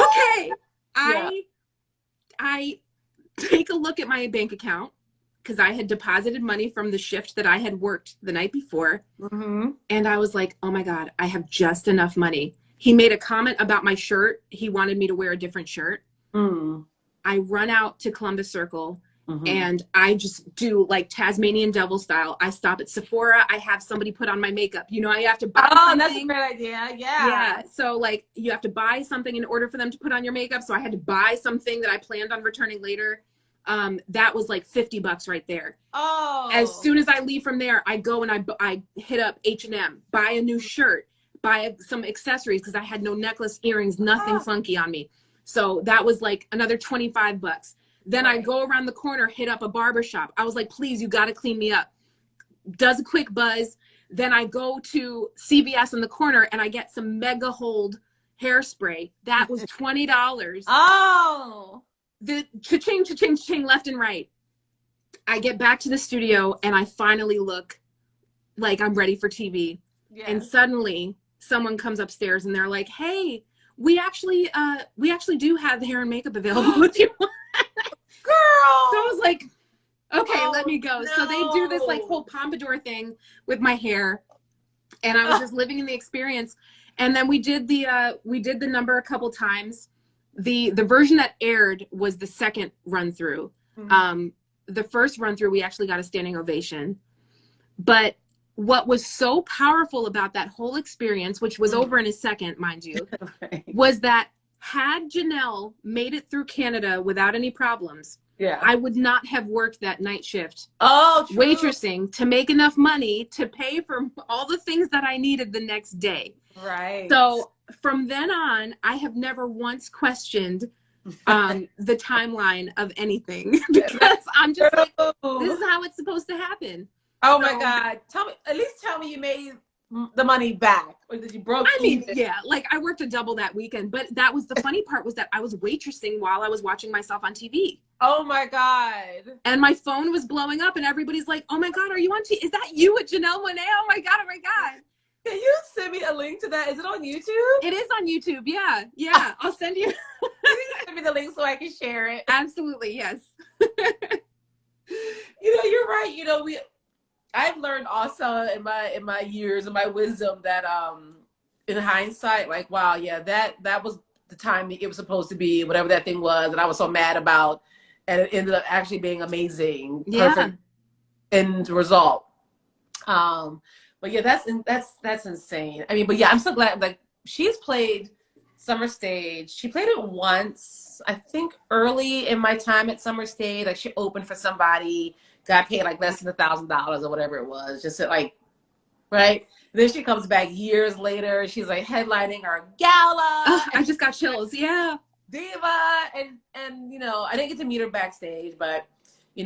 okay. I take a look at my bank account, because I had deposited money from the shift that I had worked the night before. And I was like, oh my God, I have just enough money. He made a comment about my shirt. He wanted me to wear a different shirt. I run out to Columbus Circle and I just do like Tasmanian devil style. I stop at Sephora. I have somebody put on my makeup. I have to buy something. That's a great idea. Yeah. So like you have to buy something in order for them to put on your makeup. So I had to buy something that I planned on returning later. That was like $50 right there. Oh. As soon as I leave from there, I go and I hit up H&M, buy a new shirt, buy some accessories because I had no necklace, earrings, nothing funky on me. So that was like another $25. Then I go around the corner, hit up a barber shop. I was like, please, you got to clean me up. Does a quick buzz. Then I go to CVS in the corner and I get some Mega Hold hairspray. That was $20. Oh. The cha-ching, cha-ching, cha-ching, left and right. I get back to the studio and I finally look like I'm ready for TV. Yes. And suddenly someone comes upstairs and they're like, hey, we actually do have hair and makeup available if you want. Girl. So I was like, okay, let me go. No. So they do this like whole pompadour thing with my hair. And I was just living in the experience. And then we did the number a couple times. The version that aired was the second run through. Mm-hmm. The first run through, we actually got a standing ovation. But what was so powerful about that whole experience, which was over in a second, mind you, was that had Janelle made it through Canada without any problems, I would not have worked that night shift waitressing to make enough money to pay for all the things that I needed the next day. Right. So from then on, I have never once questioned the timeline of anything because I'm just like, this is how it's supposed to happen. Oh my God. At least tell me you made the money back or that you broke even. Yeah, like I worked a double that weekend, but that was the funny part was that I was waitressing while I was watching myself on TV. Oh my God. And my phone was blowing up and everybody's like, oh my God, are you on TV? Is that you with Janelle Monáe? Oh my God, oh my God. Can you send me a link to that? Is it on YouTube? It is on YouTube, yeah. Yeah, I'll send you. Send me the link so I can share it. Absolutely, yes. You're right. I've learned also in my years and my wisdom that in hindsight, like, wow, yeah, that was the time it was supposed to be, whatever that thing was, and I was so mad about, and it ended up actually being amazing, perfect end result. But yeah, that's insane. I mean, but yeah, I'm so glad. Like, she's played Summer Stage. She played it once, I think, early in my time at Summer Stage. Like, she opened for somebody, got paid like less than $1,000 or whatever it was, just to, like, right. Then she comes back years later. She's like headlining our gala. I just got chills. Yeah, diva, and I didn't get to meet her backstage, but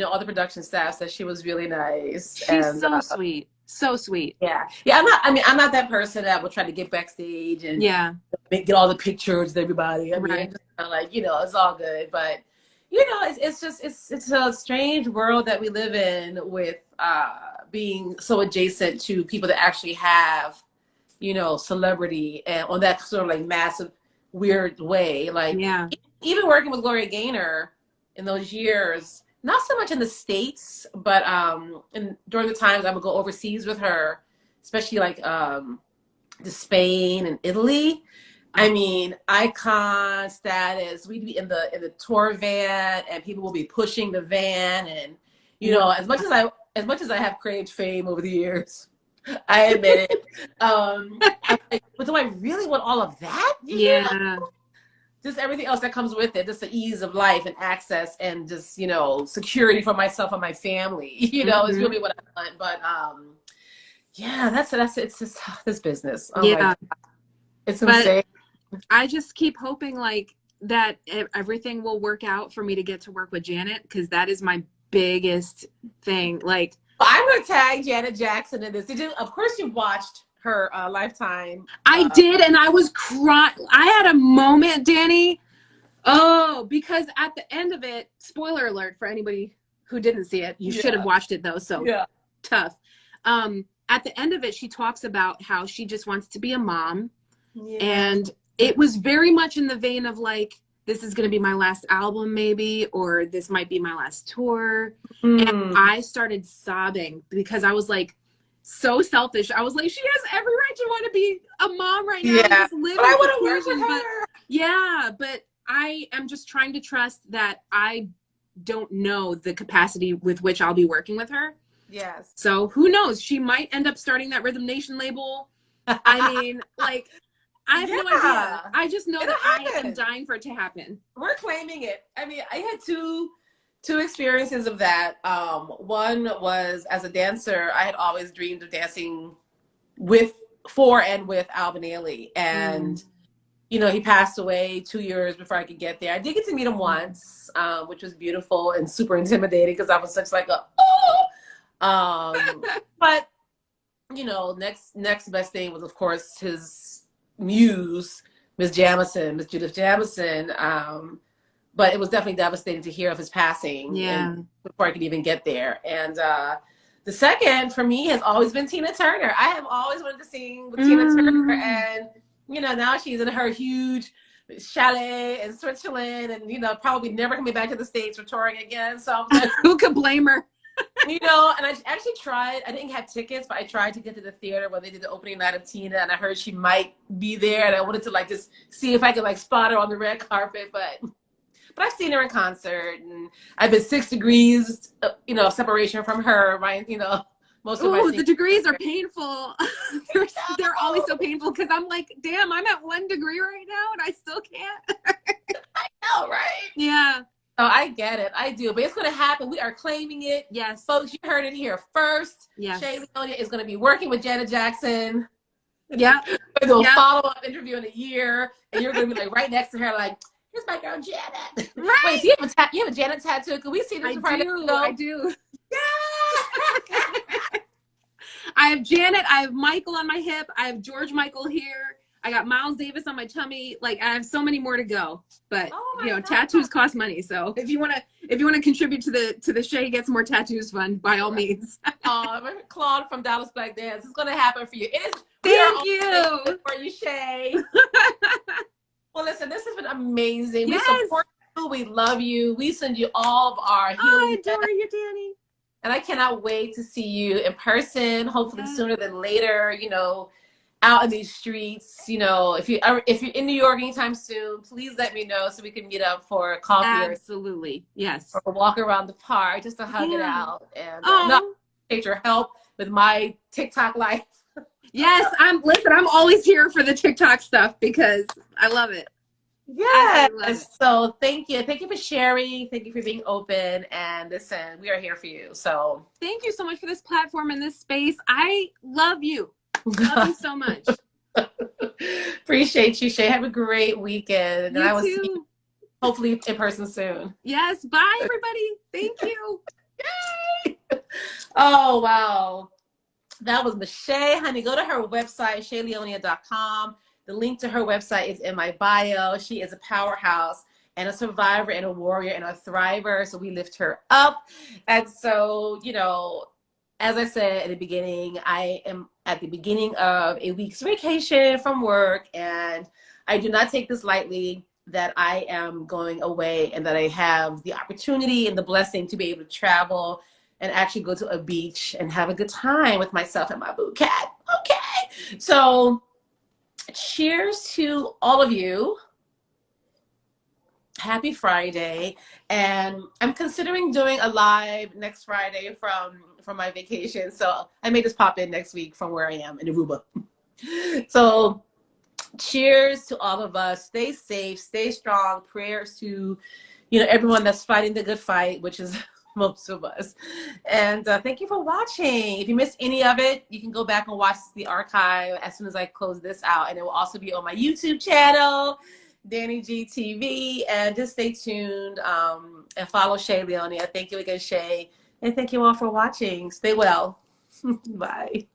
all the production staff said she was really nice. She's so sweet. So sweet. Yeah. I'm not that person that will try to get backstage and get all the pictures with everybody. I mean, it's just kind of like, it's all good. But, it's a strange world that we live in with being so adjacent to people that actually have, celebrity and on that sort of like massive, weird way. Like, even working with Gloria Gaynor in those years, not so much in the States, but during the times I would go overseas with her, especially like to Spain and Italy. I mean, icon status. We'd be in the tour van, and people will be pushing the van, and as much as I have craved fame over the years, I admit it. I'm like, but do I really want all of that? Just everything else that comes with it, just the ease of life and access and just, security for myself and my family, is really what I want. But, it's just this business. Oh my God. It's insane. I just keep hoping like that everything will work out for me to get to work with Janet, because that is my biggest thing. Like, I'm going to tag Janet Jackson in this. Of course you watched her Lifetime. I did, and I was crying. I had a moment, Danny. Oh, because at the end of it, spoiler alert for anybody who didn't see it. You should have watched it though. So tough. At the end of it, she talks about how she just wants to be a mom, and it was very much in the vein of like, this is going to be my last album maybe, or this might be my last tour. And I started sobbing because I was like, so selfish. I was like, she has every right to want to be a mom right now and just live. But I want to work with her. But I am just trying to trust that I don't know the capacity with which I'll be working with her. Yes. So who knows? She might end up starting that Rhythm Nation label. I mean, like, I have no idea. I just know that I am dying for it to happen. We're claiming it. I mean, I had two experiences of that. One was as a dancer. I had always dreamed of dancing with for and with Alvin Ailey. And, you know, he passed away 2 years before I could get there. I did get to meet him once, which was beautiful and super intimidating because I was such like a, but, you know, next best thing was, of course, his muse, Miss Judith Jamison. But it was definitely devastating to hear of his passing before I could even get there. And the second for me has always been Tina Turner. I have always wanted to sing with Tina Turner. And, you know, now she's in her huge chalet in Switzerland and, you know, probably never coming back to the States or touring again. So I was like, who could blame her? You know, and I actually tried, I didn't have tickets, but I tried to get to the theater where they did the opening night of Tina, and I heard she might be there, and I wanted to like just see if I could like spot her on the red carpet, but I've seen her in concert, and I've been 6 degrees, you know, separation from her, right? You know, most of my the degrees are painful. they're always so painful because I'm like, damn, I'm at 1 degree right now, and I still can't. I know, right? Yeah. Oh, I get it. I do. But it's going to happen. We are claiming it. Yes. Folks, you heard it here first. Yes. Shay Leonia is going to be working with Janet Jackson. Yeah. We're going to do a follow-up interview in a year. And you're going to be like right next to her like, here's my girl Janet. Right. Wait, so you have a Janet tattoo? Can we see this? I do. Yeah. I have Janet. I have Michael on my hip. I have George Michael here. I got Miles Davis on my tummy. Like I have so many more to go, but you know, tattoos cost money. So if you want to contribute to the Shay Gets More Tattoos fund, by all means. Claude from Dallas Black Dance. It's going to happen for you. It is. Thank you. For you, Shay. Well, listen, this has been amazing. Yes. We support you. We love you. We send you all of our healing. I adore you, Danny. And I cannot wait to see you in person. Hopefully sooner than later. You know, out in these streets, you know, if you're in New York anytime soon, please let me know so we can meet up for a coffee. Absolutely. Yes. Or walk around the park just to hug it out and not take your help with my TikTok life. Yes, I'm always here for the TikTok stuff because I love it. Yes. So thank you. Thank you for sharing. Thank you for being open. And listen, we are here for you. So thank you so much for this platform and this space. I love you. Love you so much. Appreciate you, Shay. Have a great weekend. You and I will too. see you hopefully in person soon. Yes. Bye, everybody. Thank you. Yay. Oh, wow. That was Miss Shay. Honey, go to her website, shayleonia.com. The link to her website is in my bio. She is a powerhouse and a survivor and a warrior and a thriver. So we lift her up. And so, you know, as I said at the beginning, I am at the beginning of a week's vacation from work, and I do not take this lightly that I am going away and that I have the opportunity and the blessing to be able to travel and actually go to a beach and have a good time with myself and my boo cat. Okay. So cheers to all of you. Happy Friday. And I'm considering doing a live next Friday from my vacation. So I may just pop in next week from where I am in Aruba. So cheers to all of us. Stay safe, stay strong. Prayers to, you know, everyone that's fighting the good fight, which is most of us. And thank you for watching. If you missed any of it, you can go back and watch the archive as soon as I close this out. And it will also be on my YouTube channel, dannIGeeLive, and just stay tuned and follow Shay Leonia. Thank you again, Shay. And thank you all for watching. Stay well. Bye.